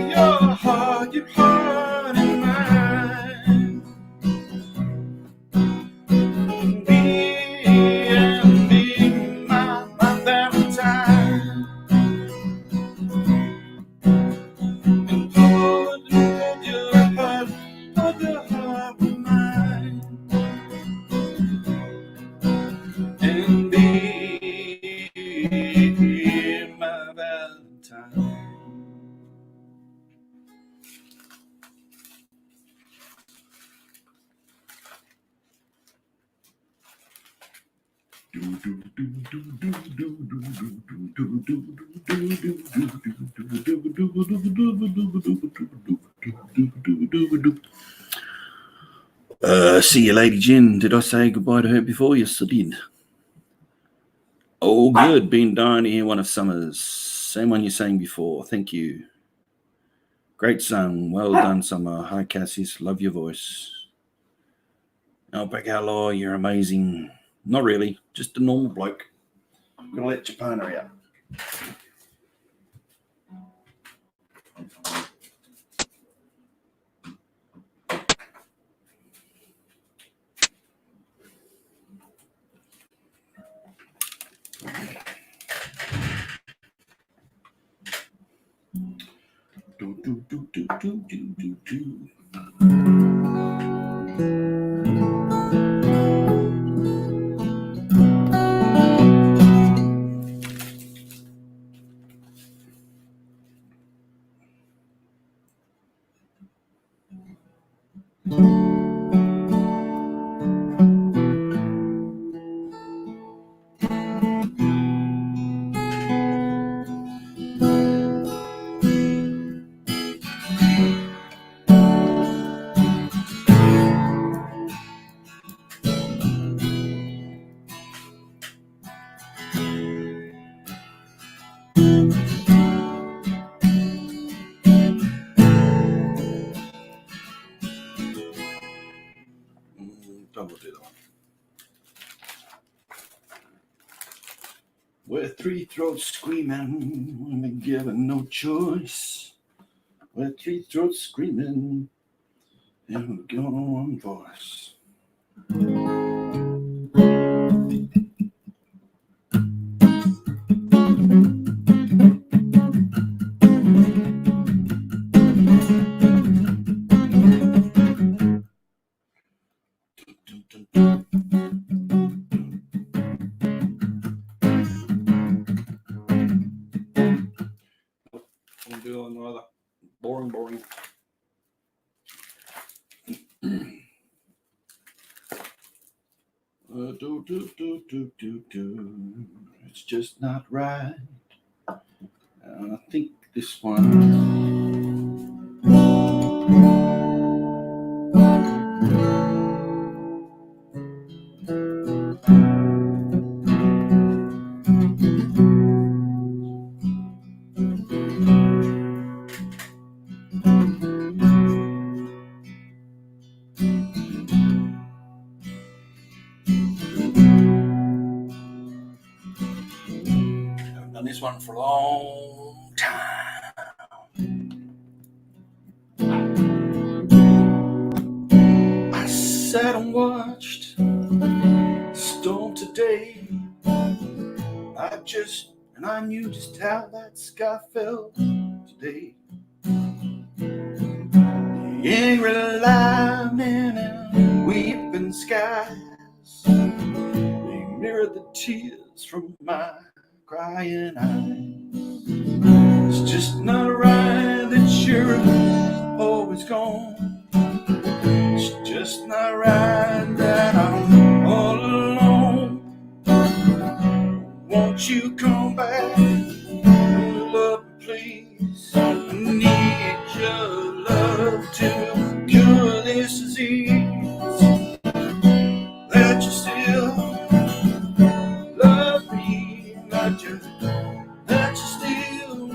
A: your heart in mine. Be my Valentine. And put your heart in mine. And be my Valentine. See you, Lady Jen. Did I say goodbye to her before? Yes, I did. Oh, good. Been dying to hear one of Summer's. Same one you sang before. Thank you. Great song. Well done, Summer. Hi, Cassius. Love your voice. Outback Outlaw, you're amazing. Not really. Just a normal bloke. I'm going to let Japana out. Double do that one. We're three throats screaming, we're given no choice. We're three throats screaming, and we're going on one voice. I'm doing another boring. It's just not right. I think this one. I've done this one for a long time. sat and watched the storm today. I knew just how that sky felt today. The angry lightning and weeping skies, they mirrored the tears from my crying eyes. It's just not right that you're always gone. It's just not right that I'm all alone. Won't you come back? Love, please. I need your love to cure this disease. That you still love me, that you still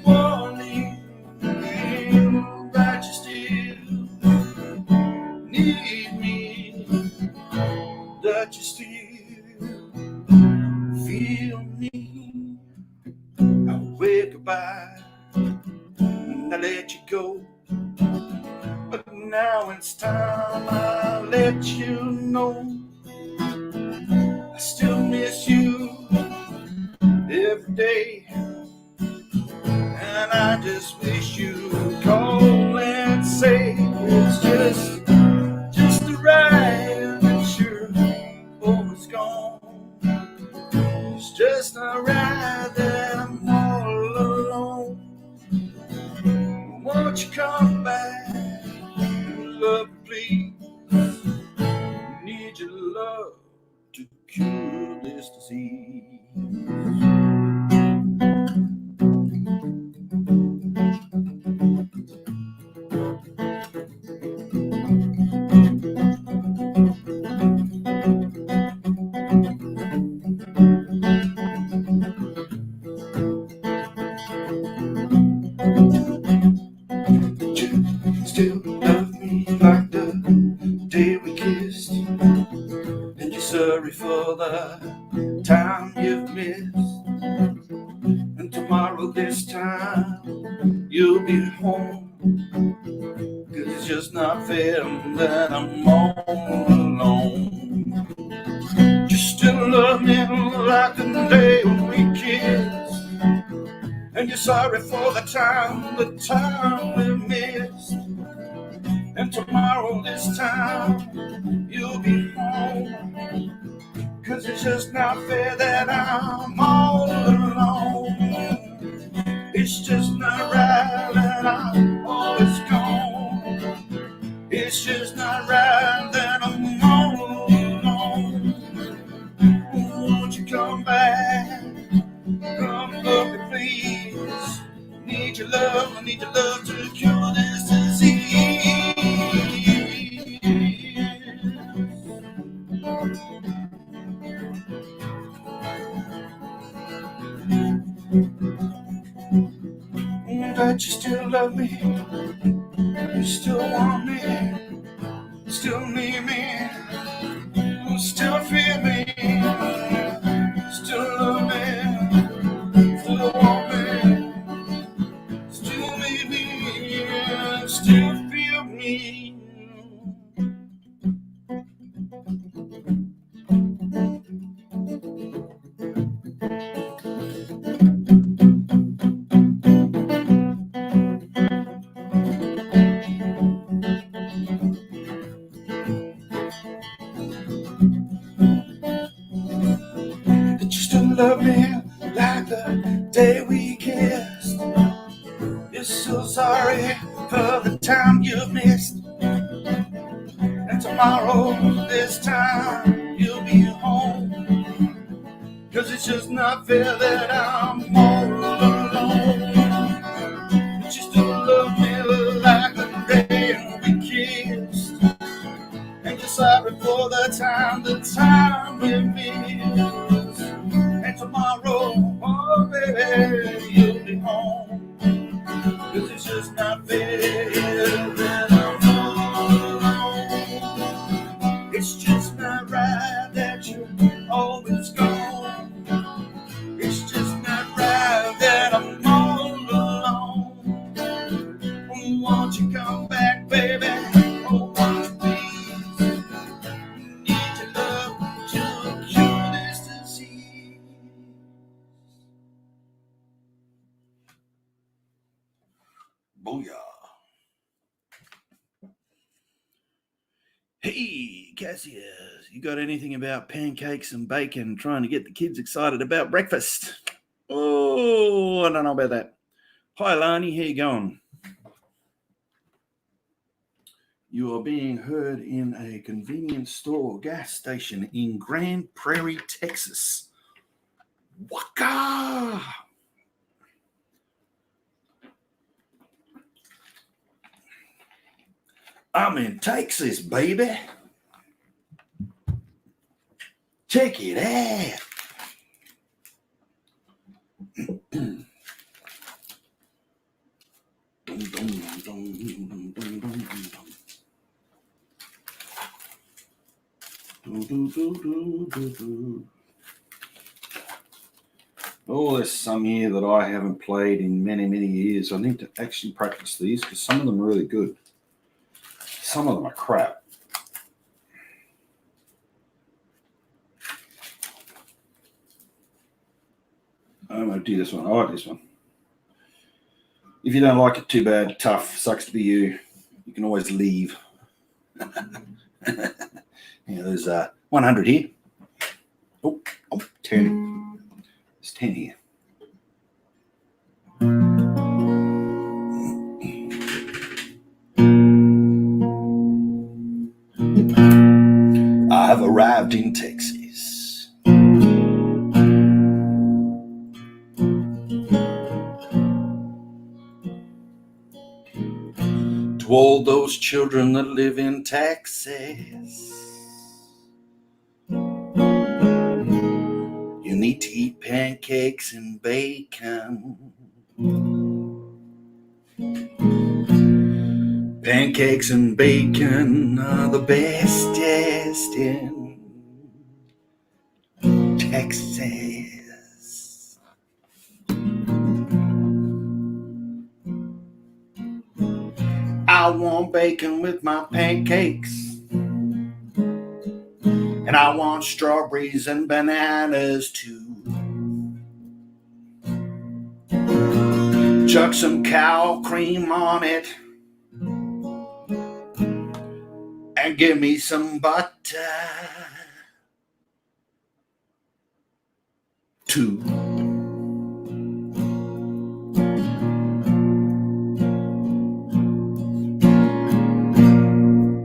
A: want me, that you still need me, that you still feel me. I wave goodbye and I let you go, but now it's time I let you know I still miss you every day, and I just wish you would call and say it's just the right that you're always gone. It's just not right that I'm all alone. Won't you come back, love, please? I need your love to cure this disease. Still love me like the day we kissed, and you're sorry for the time you've missed. And tomorrow this time you'll be home, 'cause it's just not fair that I'm all alone. You still love me like the day we kissed, and you're sorry for the time we missed. And tomorrow this time you'll be home, 'cause it's just not fair that I'm all alone. It's just not right that I'm always gone. It's just not right that I'm all alone. Won't you come back? Come love me, please. I need your love to cure this disease. That you still love me, you still want me, still need me, still feel me, still love me, still want me, still need me, still feel me. That you still love me like the day we kissed. You're so sorry for the time you've missed. And tomorrow this time you'll be home, 'cause it's just not fair that I'm all alone. But you still love me like the day we kissed, and you're sorry for the time we missed. And tomorrow, oh baby, you'll be home, 'cause it's just not fair that I'm all alone. It's just not right that you're always gone. It's just not right that I'm all alone. Won't you come back, baby? Oh, won't you be Booyah. Hey, Cassius, you got anything about pancakes and bacon trying to get the kids excited about breakfast? Oh, I don't know about that. Hi, Lani, how you going? You are being heard in a convenience store or gas station in Grand Prairie, Texas. Waka! I'm in Texas, baby. Check it out. Oh, there's some here that I haven't played in many, many years. I need to actually practice these because some of them are really good. Some of them are crap. I'm going to do this one. I like this one. If you don't like it, too bad. Tough. Sucks to be you. You can always leave. Yeah, there's 100 here. Oh, 10. There's 10 here. I've arrived in Texas. To all those children that live in Texas, you need to eat pancakes and bacon. Pancakes and bacon are the bestest in Texas. I want bacon with my pancakes, and I want strawberries and bananas too. Chuck some cow cream on it, and give me some butter too.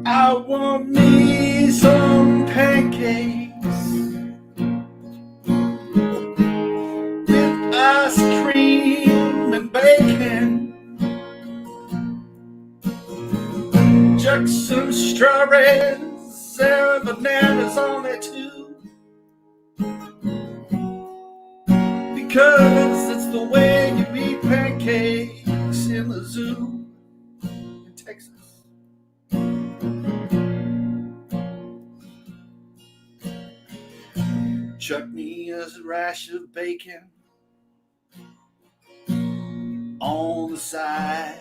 A: I want me some pancakes with ice cream and bacon. Chuck some strawberries and bananas on it too, because it's the way you eat pancakes in the zoo in Texas. Chuck me a rash of bacon on the side.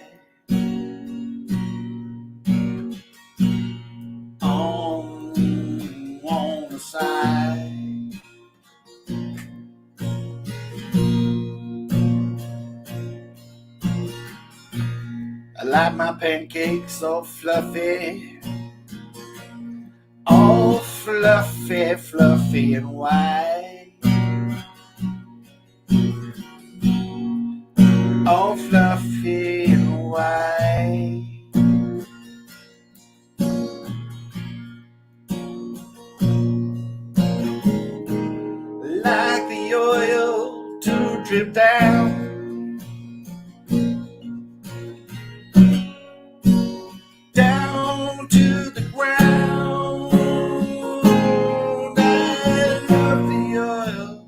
A: On the side. I like my pancakes all fluffy, fluffy and white. All fluffy and white. Like the oil to drip down. Down to the ground. I love the oil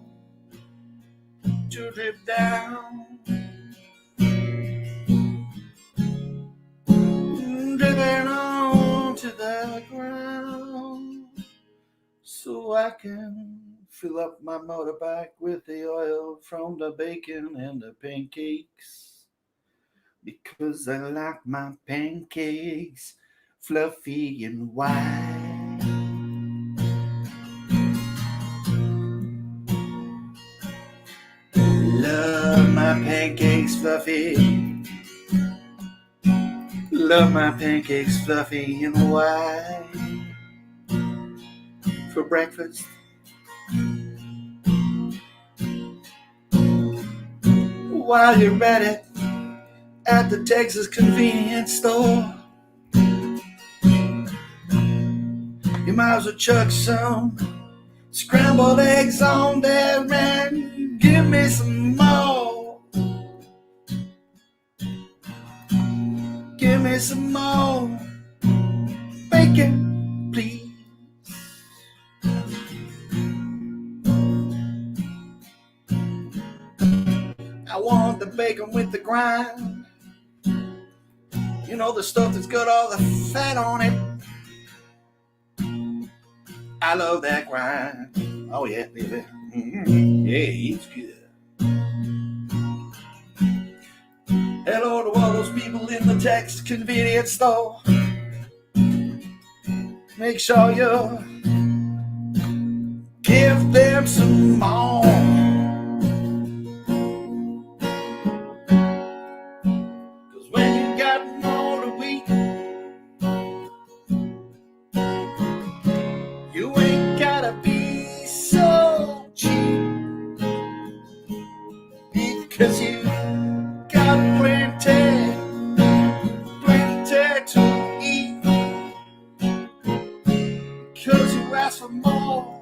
A: to drip down. Dripping onto the ground, so I can fill up my motorbike with the oil from the bacon and the pancakes, because I like my pancakes fluffy and white. Love my pancakes fluffy Love my pancakes fluffy and white for breakfast. While you're at the Texas convenience store, you might as well chuck some scrambled eggs on there and give me some more. Give me some more bacon, please. I want the bacon with the grind. You know, the stuff that's got all the fat on it. I love that grind. Oh yeah, baby. Mm-hmm. Yeah, it's good. Hello to all those people in the Texas convenience store. Make sure you give them some more. Cause when you got more to eat, you ain't gotta be so cheap. Because you got plenty to eat. Because you ask for more,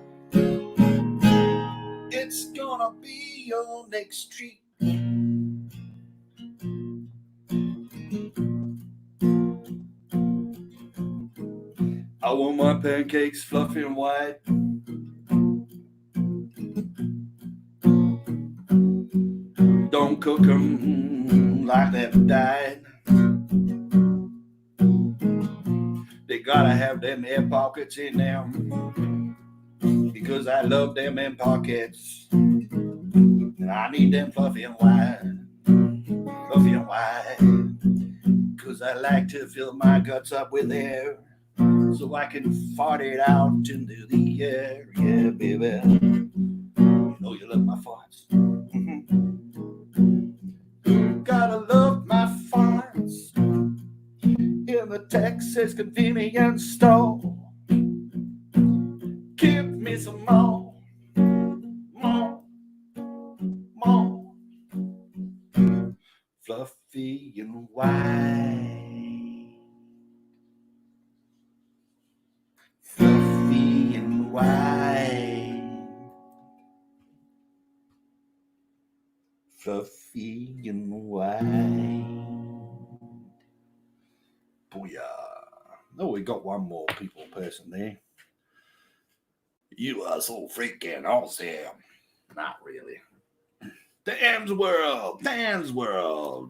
A: it's gonna be your next treat. I want my pancakes fluffy and white. Don't cook them like they've died. They gotta have them air pockets in them, because I love them air pockets. And I need them fluffy and white. Fluffy and white. Cause I like to fill my guts up with air, so I can fart it out into the air. Yeah, baby. You know you love my farts. You gotta love my farts in the Texas convenience store. Give me some more, more. Fluffy and white. Fluffy and white. Fluffy and white. Booyah. Oh, we got one more person there. You are so freaking awesome. Not really. Dan's World.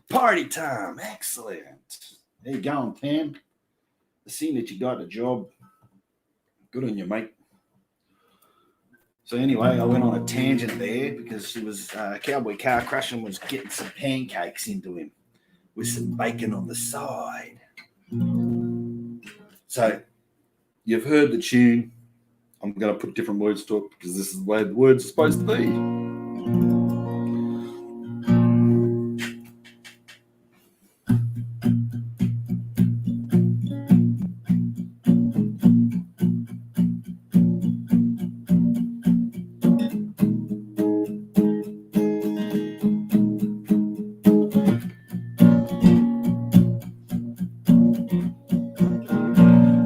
A: Party time. Excellent. How you going, Tam? I seen that you got a job. Good on you, mate. So anyway, I went on a tangent there because she was Cowboy Car Crush and was getting some pancakes into him with some bacon on the side. So you've heard the tune. I'm going to put different words to it because this is the way the words are supposed to be.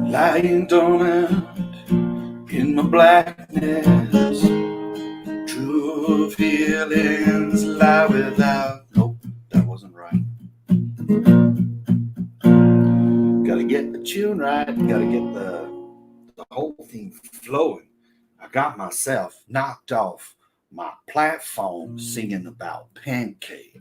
A: Lying dormant in my blackness, true feelings lie without. Nope, that wasn't right. Gotta get the tune right, gotta get the whole thing flowing. I got myself knocked off my platform singing about pancakes.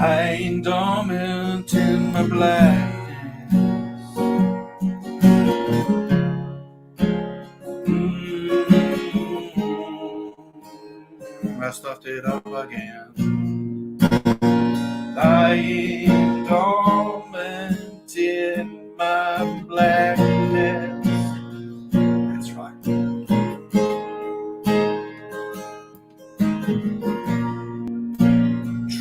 A: lying dormant in my blackness. I stuffed it up again. Lying dormant in my blackness. That's right.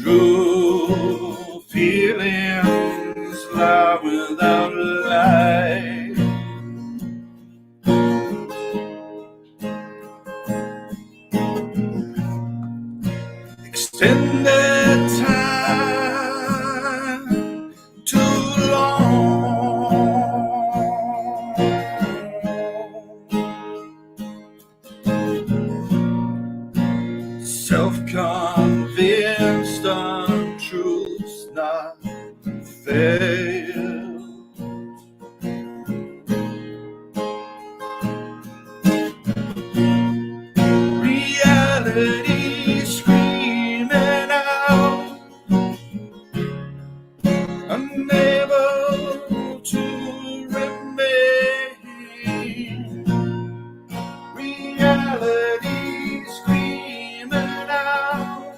A: True feelings lie without light. Extended time too long. Self-convinced untruths not fail. Reality screaming out, unable to remain. Reality screaming out,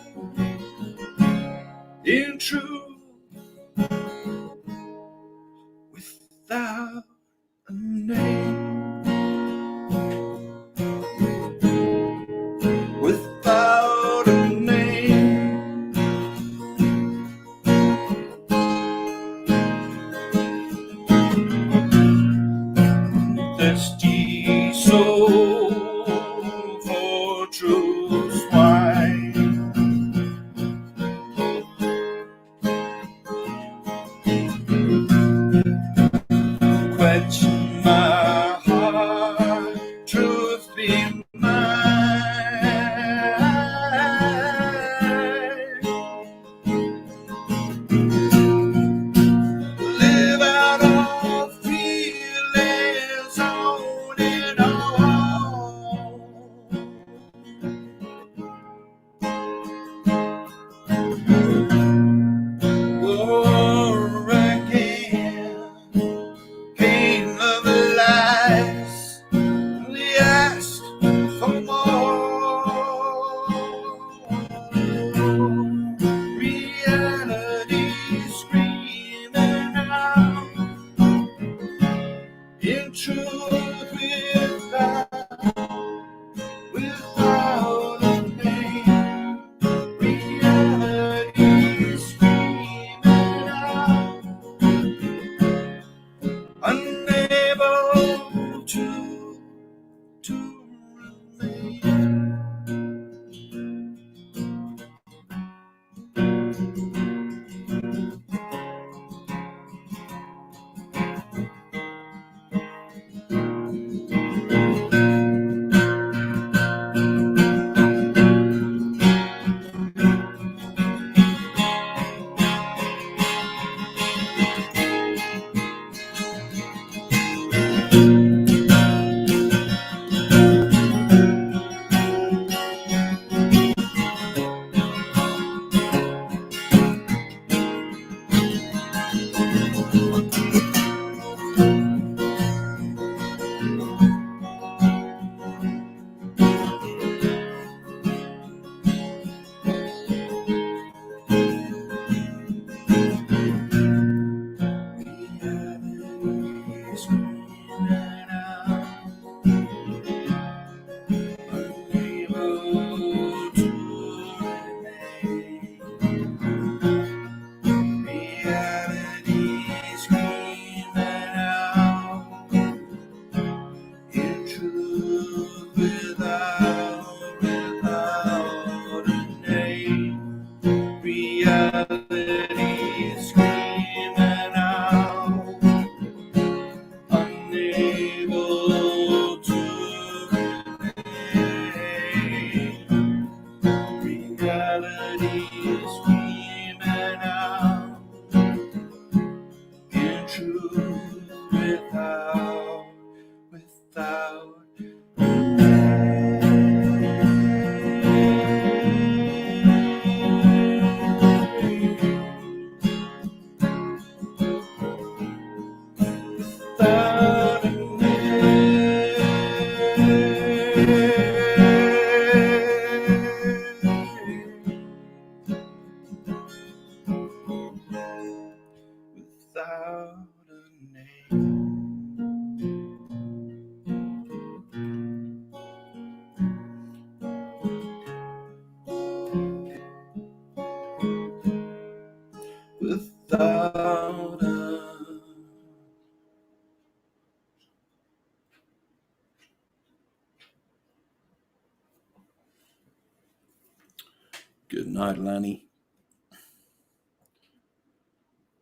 A: Good night, Lanny.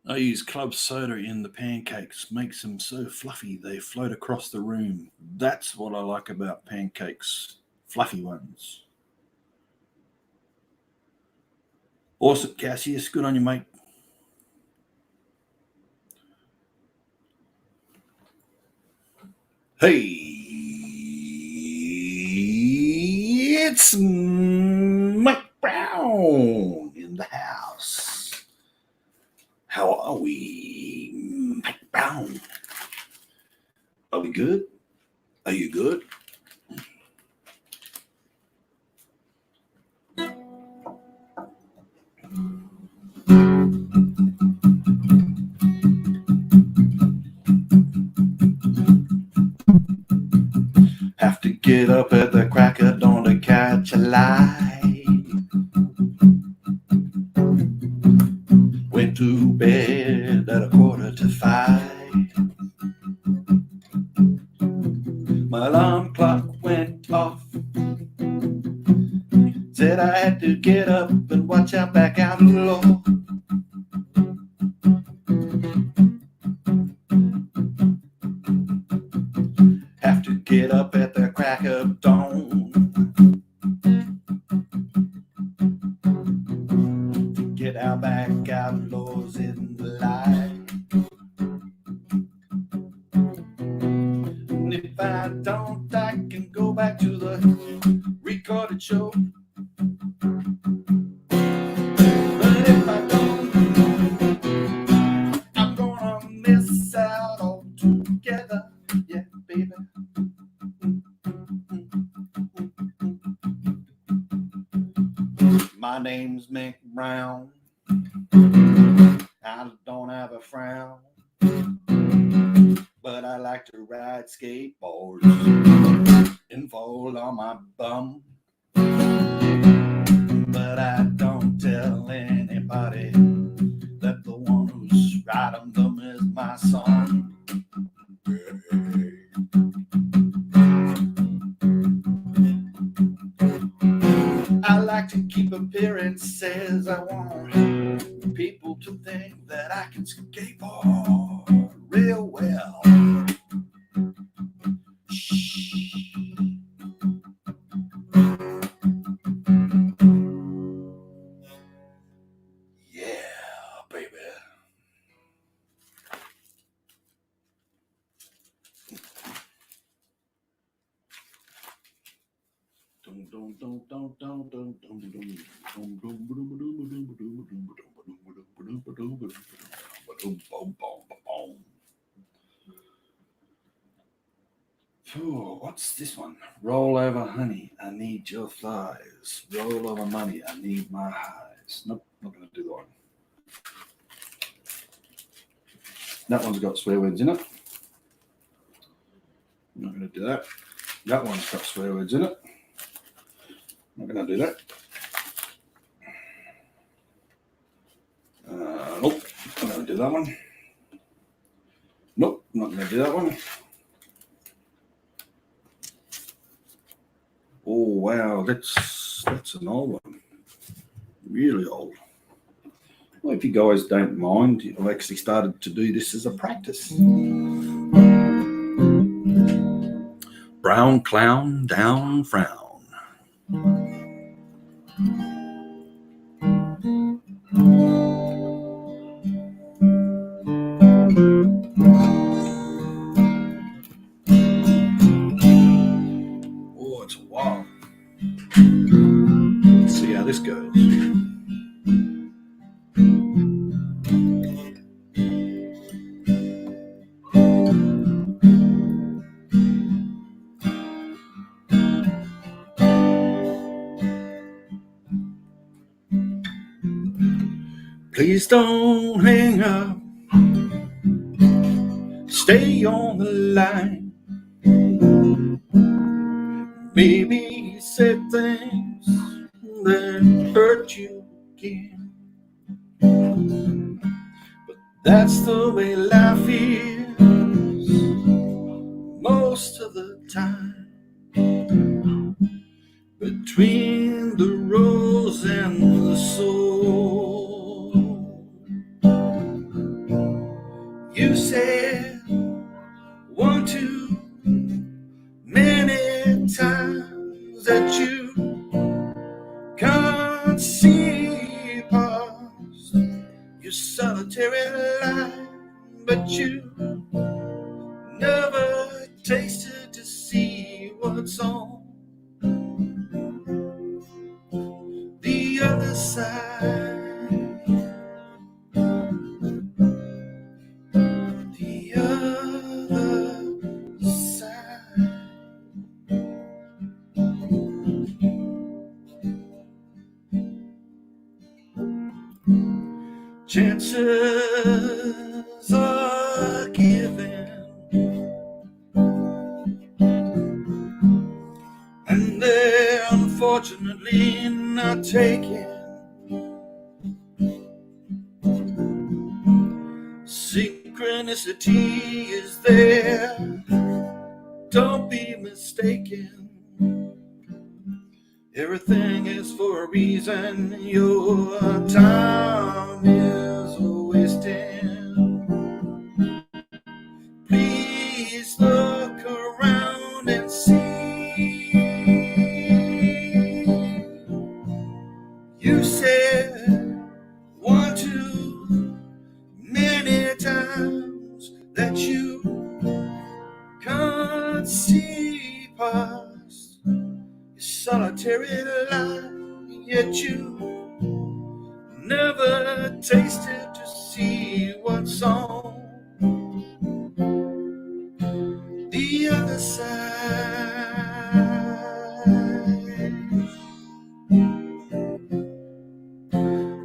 A: I use club soda in the pancakes, makes them so fluffy they float across the room. That's what I like about pancakes, fluffy ones. Awesome, Cassius. Good on you, mate. Hey, it's Mike Brown in the house. How are we, Mike Brown? Are we good? Are you good? Have to get up at the crack of dawn to catch a light. Went to bed at 4:45. My alarm clock went off. Said I had to get up and watch Outback Outlaw. Have to get up at the crack of dawn to get Outback Outlaws in the light. And if I don't, I can go back to the recorded show. But if I don't, I'm gonna miss out altogether. Yeah, baby. My name's Mick Brown. I don't have a frown, but I like to ride skateboards and fall on my bum. But I don't tell anybody that the one who's riding them is my son. I like to keep appearances. I want people to think that I can skateboard real well. Yeah, baby. Oh, what's this one? Roll over, honey. I need your thighs. Roll over, money. I need my highs. Nope, not going to do that one. That one's got swear words in it. I'm not going to do that. That one's got swear words in it. I'm not going to do that. Nope, I'm not going to do that one. Nope, I'm not going to do that one. Oh, wow, that's an old one. Really old. Well, if you guys don't mind, I've actually started to do this as a practice. Brown clown, down frown. Oh, it's a while. Let's see how this goes. Please don't hang up. Stay on the line. Maybe he said things that hurt you again. But that's the way life is most of the time. Between the rose and side, the other side. Chances are given, and they're unfortunately not taken. Synchronicity is there, don't be mistaken. Everything is for a reason, your time is wasting. Please look around and see. You said one too many times that you can't see past your solitary life, yet you never tasted to see what's on the other side.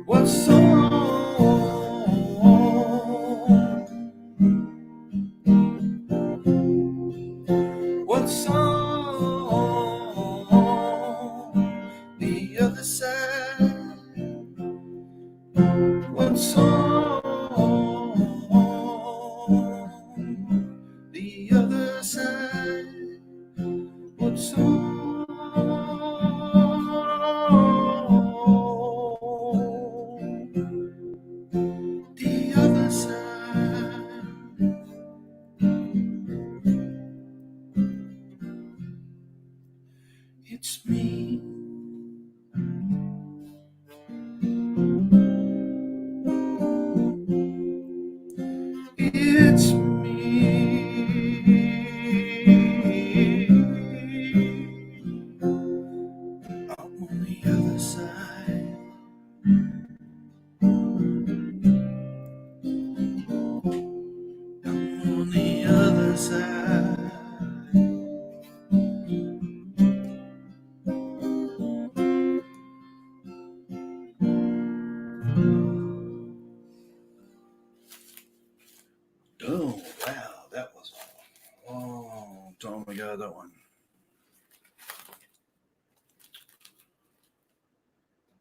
A: What's on? What's on the other side? What's on the other side? What's on the other side? It's me. It's me. I'm on the other side. I'm on the other side. Oh, wow, that was a long time ago, that one.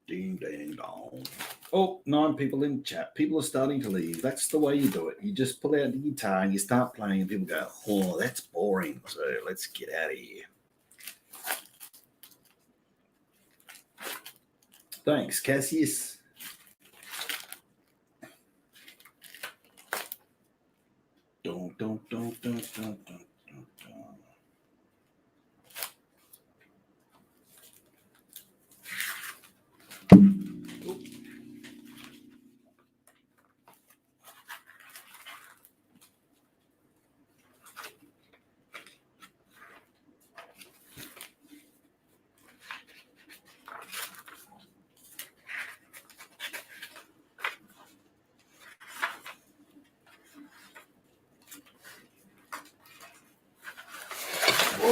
A: Ding, ding, dong. Oh, 9 people in chat. People are starting to leave. That's the way you do it. You just pull out the guitar and you start playing and people go, oh, that's boring. So let's get out of here. Thanks, Cassius. Don't.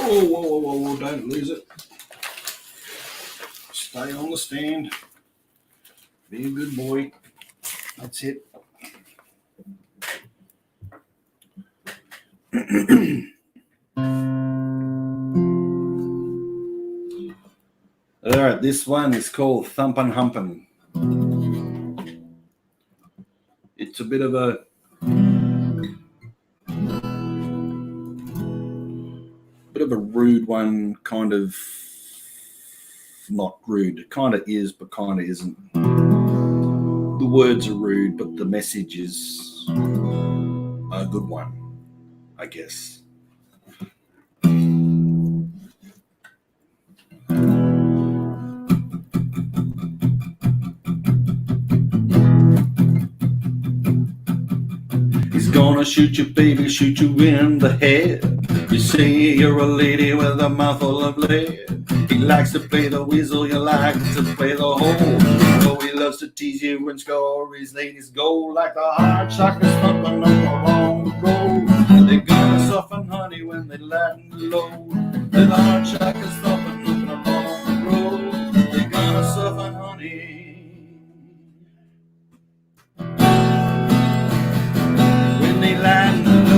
A: Whoa, don't lose it. Stay on the stand. Be a good boy. That's it. All right, this one is called Thumpin' Humpin'. It's a bit of a rude one, kind of not rude. It kind of is, but kind of isn't. The words are rude, but the message is a good one, I guess. He's gonna shoot you, baby, shoot you in the head. You say you're a lady with a mouth full of lead. He likes to play the whistle, you like to play the hole. Oh, he loves to tease you when stories ladies go like the hard shockers thumping up along the road. They're gonna soften honey when they lighten the load. The hard shockers thumping up along the road. They're gonna soften honey when they lighten the load.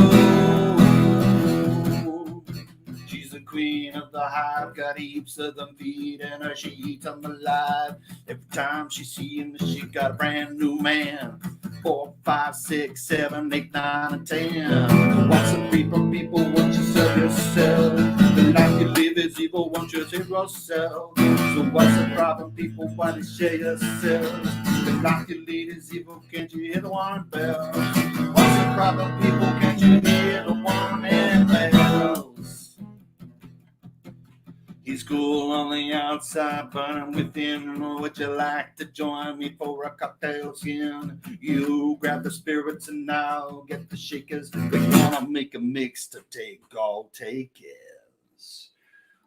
A: She's the queen of the hive, got heaps of them feeding her, she eats them alive. Every time she sees him, she got a brand new man. 4, 5, 6, 7, 8, 9, and 10. What's the people, won't you serve yourself? The life you live is evil, won't you save yourself? So what's the problem, people, why do you share yourself? The life you lead is evil, can't you hear the warning bells? What's the problem, people, can't you hear the warning bells? He's cool on the outside, burning within. Would you like to join me for a cocktail skin? You grab the spirits and I'll get the shakers. We're gonna make a mix to take all takers.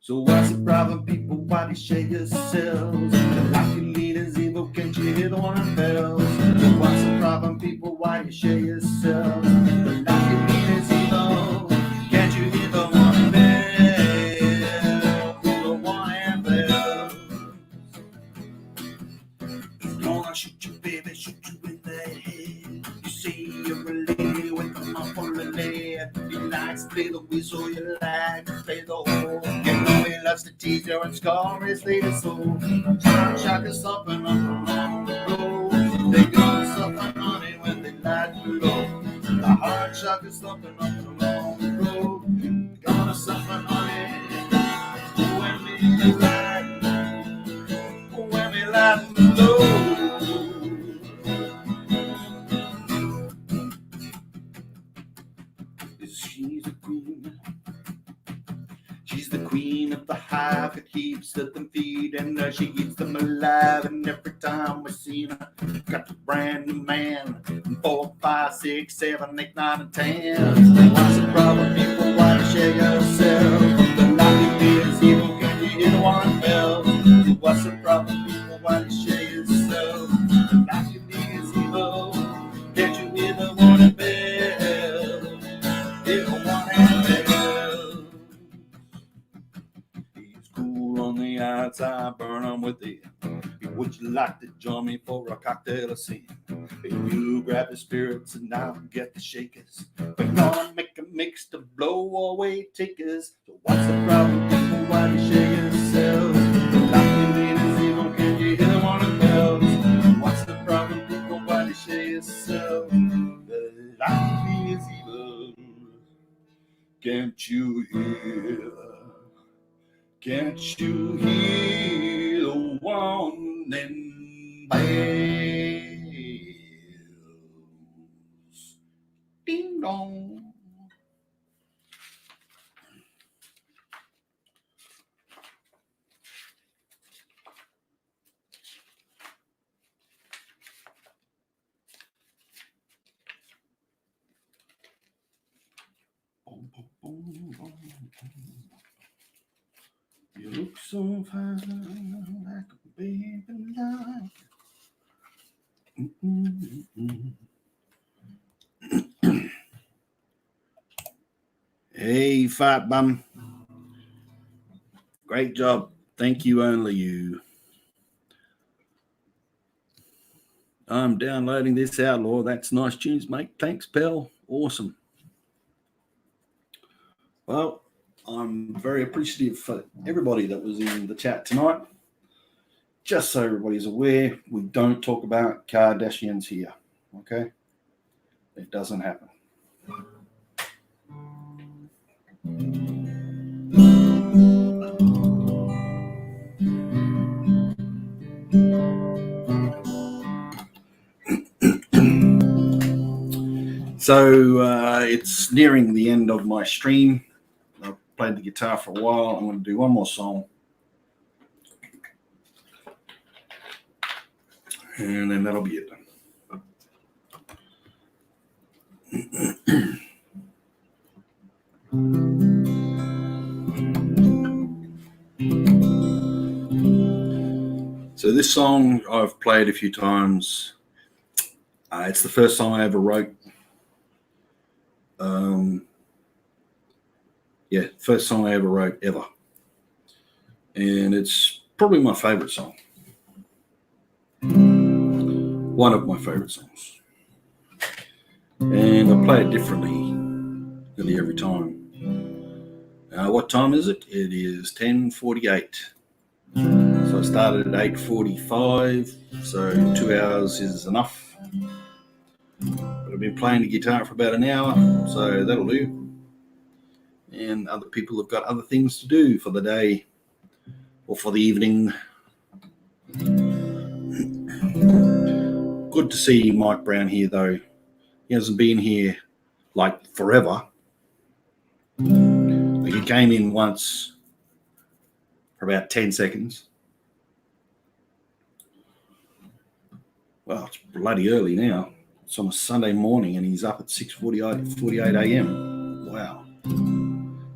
A: So what's the problem, people? Why do you shake yourselves? The life you lead is evil, can't you hear the warning bells? So what's the problem, people? Why do you shake yourselves? The life you lead is evil, can't you hear the warning bells? Shoot you, baby, shoot you in the head. You say you're a lady, wake them up on the lead. He likes to play the whistle, you like to play the hole. You know he loves to tease you and score his lady soul. John Shock is something up along the road. They gonna suffer honey when they light the load. The hard shock is something up along the road. Gonna suffer honey when we light the load. She's a queen. She's the queen of the hive that keeps them feeding her. She eats them alive, and every time we see her, got a brand new man. 4, 5, 6, 7, 8, 9, and 10. What's the problem, people? Why do you share yourself? The life you is evil, can you hear the warning bells? What's the problem, people? Why do you share yourself? The life you is evil, can't you hear the warning bells? He's cool on the outside, burn him with it. Would you like to join me for a cocktail of sin? You grab the spirits and I'll get the shakers. We're gonna make a mix to blow away takers. So what's the problem, people? Why do you share yourselves? The life you lead is evil, can you hear the warning bells? What's the problem, people? Why do you share yourselves? The life you lead is evil, can't you hear? Can't you hear the warning bells? Ding dong. You look so fine, like a baby light. Hey, fat bum. Great job. Thank you, only you. I'm downloading this Outlaw. That's nice tunes, mate. Thanks, pal. Awesome. Well, I'm very appreciative for everybody that was in the chat tonight. Just so everybody's aware, we don't talk about Kardashians here, okay? It doesn't happen. So it's nearing the end of my stream. I've played the guitar for a while. I'm going to do one more song. And then that'll be it. So this song I've played a few times. It's the first song I ever wrote. First song I ever wrote ever. And it's probably my favorite song. One of my favorite songs. And I play it differently nearly every time. What time is it? It is 10:48. So I started at 8:45, so 2 hours is enough. But I've been playing the guitar for about an hour, so that'll do. And other people have got other things to do for the day or for the evening. Good to see Mike Brown here, though. He hasn't been here like forever. Like, he came in once for about 10 seconds. Well, it's bloody early now. It's on a Sunday morning and he's up at 6:48 a.m. Wow.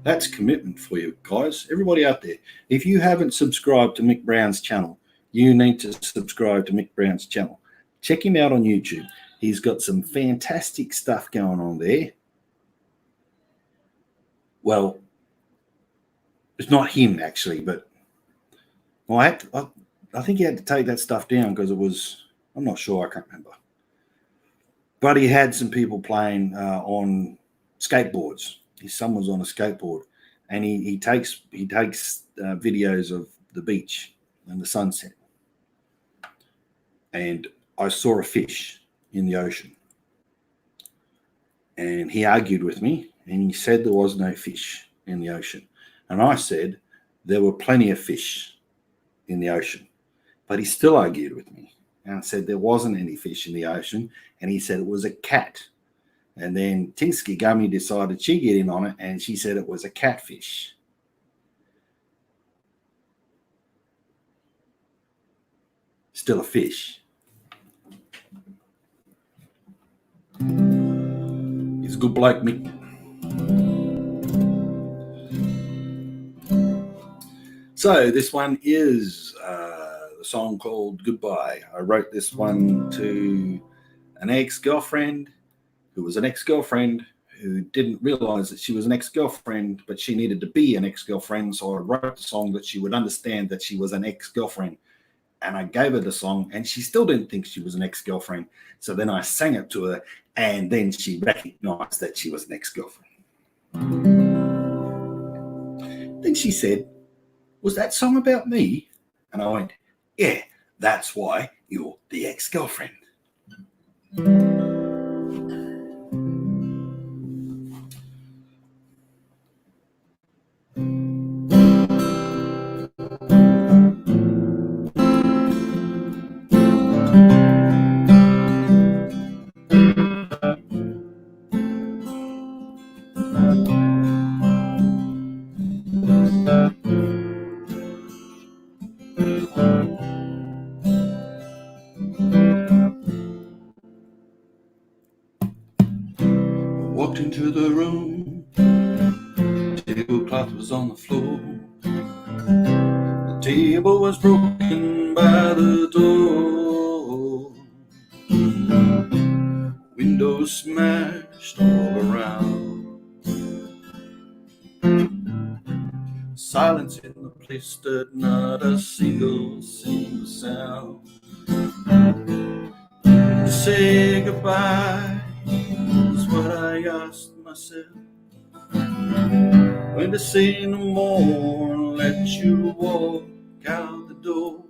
A: That's commitment for you guys. Everybody out there, if you haven't subscribed to Mick Brown's channel, you need to subscribe to Mick Brown's channel. Check him out on YouTube. He's got some fantastic stuff going on there. Well, it's not him actually, but I think he had to take that stuff down because it was, I'm not sure, I can't remember. But he had some people playing on skateboards. His son was on a skateboard, and he takes videos of the beach and the sunset. And I saw a fish in the ocean, and he argued with me, and he said there was no fish in the ocean, and I said there were plenty of fish in the ocean, but he still argued with me. And I said there wasn't any fish in the ocean, and he said it was a cat. And then Tinsky Gummy decided she'd get in on it, and she said it was a catfish. Still a fish. He's a good bloke, Mick. So this one is the song called Goodbye. I wrote this one to an ex-girlfriend who was an ex-girlfriend who didn't realize that she was an ex-girlfriend, but she needed to be an ex-girlfriend. So I wrote a song that she would understand that she was an ex-girlfriend. And I gave her the song, and she still didn't think she was an ex-girlfriend. So then I sang it to her, and then she recognized that she was an ex-girlfriend. Then she said, "Was that song about me?" And I went, "Yeah, that's why you're the ex-girlfriend." Walked into the room, tablecloth was on the floor. The table was broken by the door. Windows smashed all around. Silence in the place stood, not a single sound. To say goodbye is what I asked myself. When to say no more and let you walk out the door.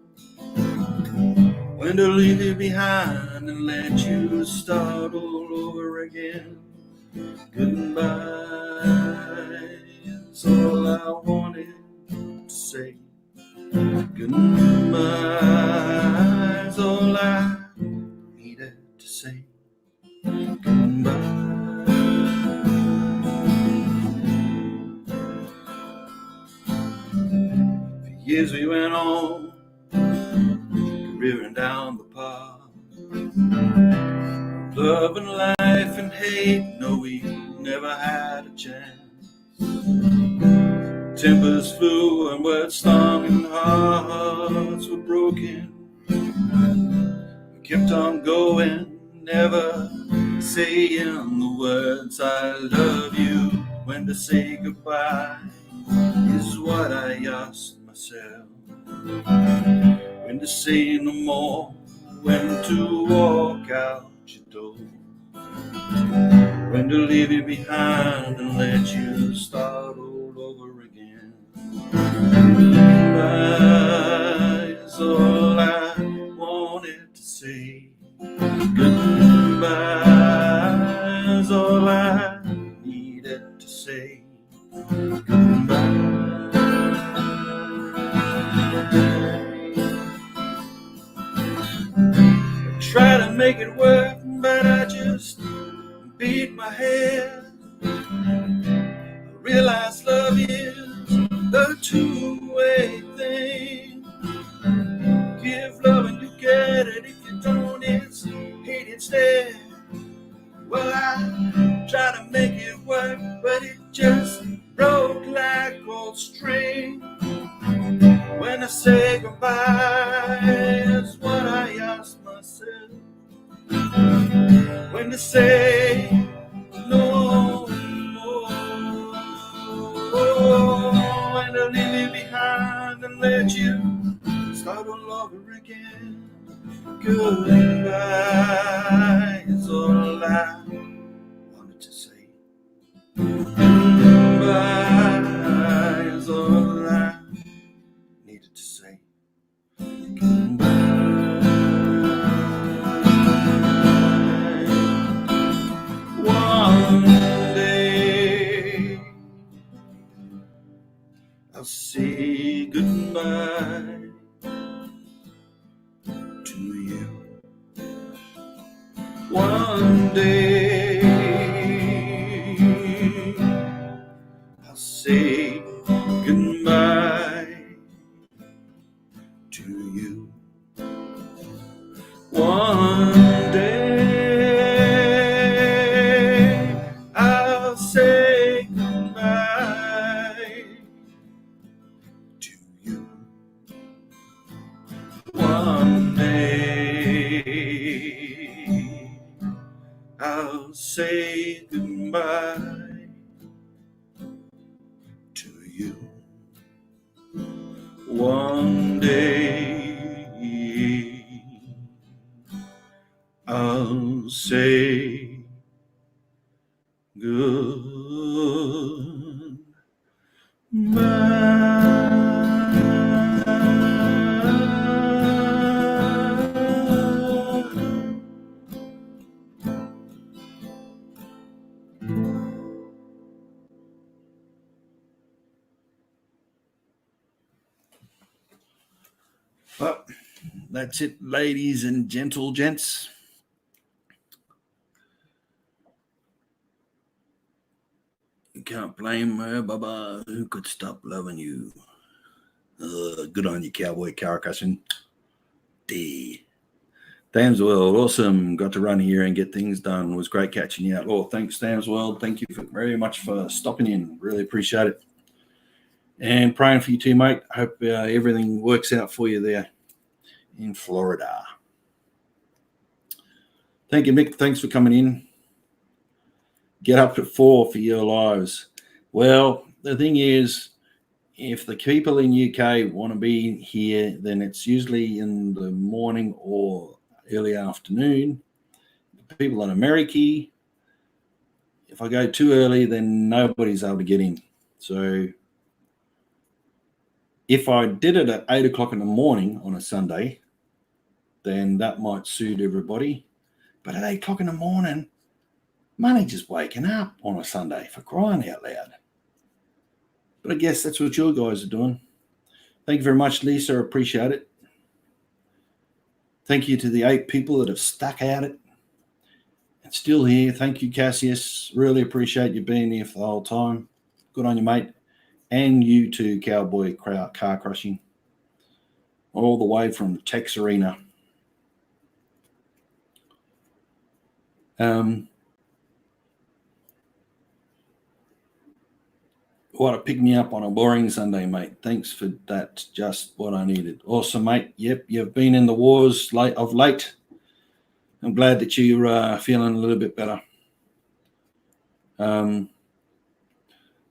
A: When to leave you behind and let you start all over again. Goodbye is all I wanted to say. Goodbye is all I needed to say. Goodbye. For years we went on, careering down the path. Love and life and hate, no, we never had a chance. Tempers flew and words stung and hearts were broken. Kept on going, never saying the words I love you. When to say goodbye is what I asked myself. When to say no more, when to walk out your door. When to leave you behind and let you start all over again. Goodbye is all I wanted to say. Goodbye is all I needed to say. Goodbye. I try to make it work, but I just beat my head. I realize love is a two-way thing. Give love and you get it. If you don't, it's hate instead. Well, I try to make it work, but it just broke like old string. When I say goodbye is what I ask myself. When to say no more. When to leave you behind and let you start all over again. Goodbye is all I wanted to say. Goodbye is all I needed to say. Goodbye. One day I'll say goodbye to you. One day I'll say goodbye to you. One day I'll say goodbye to you. One day I'll say goodbye to you. One day I'll say Well, that's it, ladies and gents. You can't blame her, Baba. Who could stop loving you? Good on you, cowboy carcassing. D. Thamsworld, awesome. Got to run here and get things done. It was great catching you, Outlaw. Thanks, Thamsworld. Thank you very much for stopping in. Really appreciate it. And praying for you too, mate. Hope everything works out for you there in Florida. Thank you, Mick. Thanks for coming in. Get up at 4 for your lives. Well, the thing is, if the people in UK want to be here, then it's usually in the morning or early afternoon. The people in America, if I go too early, then nobody's able to get in. So if I did it at 8 o'clock in the morning on a Sunday, then that might suit everybody. But at 8 o'clock in the morning, money just waking up on a Sunday, for crying out loud. But I guess that's what your guys are doing. Thank you very much, Lisa. I appreciate it. Thank you to the 8 people that have stuck at it and still here. Thank you, Cassius. Really appreciate you being here for the whole time. Good on you, mate. And you too, Cowboy Car Crushing. All the way from Tex Arena. What a pick me up on a boring Sunday, mate. Thanks for that. Just what I needed. Awesome, mate. Yep, you've been in the wars of late. I'm glad that you're feeling a little bit better. I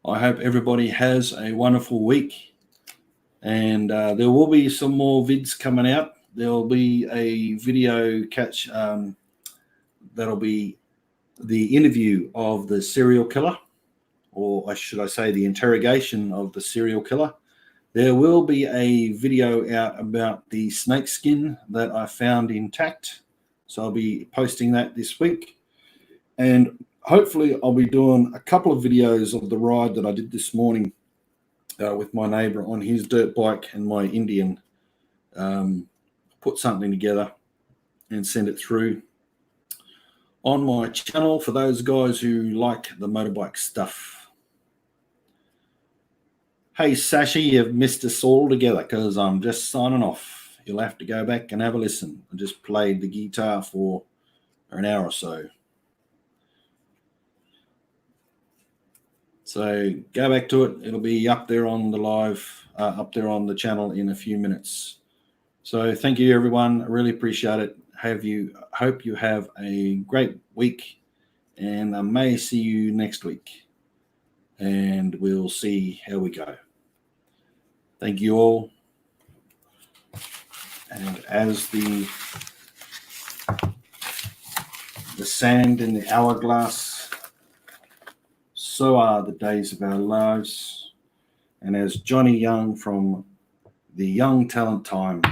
A: hope everybody has a wonderful week. And there will be some more vids coming out. There'll be a video catch that'll be the interview of the serial killer, or should I say the interrogation of the serial killer. There will be a video out about the snake skin that I found intact. So I'll be posting that this week. And hopefully I'll be doing a couple of videos of the ride that I did this morning with my neighbor on his dirt bike and my Indian. Put something together and send it through on my channel for those guys who like the motorbike stuff. Hey, Sashi, you've missed us all together because I'm just signing off. You'll have to go back and have a listen. I just played the guitar for an hour or so. So go back to it. It'll be up there on the live, up there on the channel in a few minutes. So thank you, everyone. I really appreciate it. Hope you have a great week, and I may see you next week, and we'll see how we go. Thank you all. And as the sand in the hourglass, so are the days of our lives. And as Johnny Young from the Young Talent Time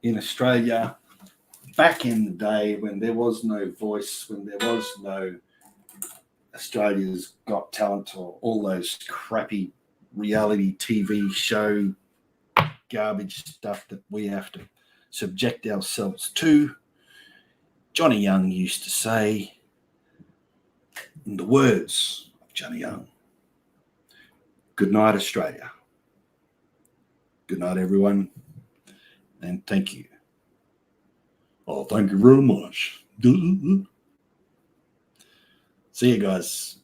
A: in Australia, back in the day when there was no Voice, when there was no Australia's Got Talent or all those crappy reality TV show garbage stuff that we have to subject ourselves to, Johnny Young used to say, in the words of Johnny Young, good night, Australia. Good night, everyone. And thank you. Oh, thank you very much. See you guys.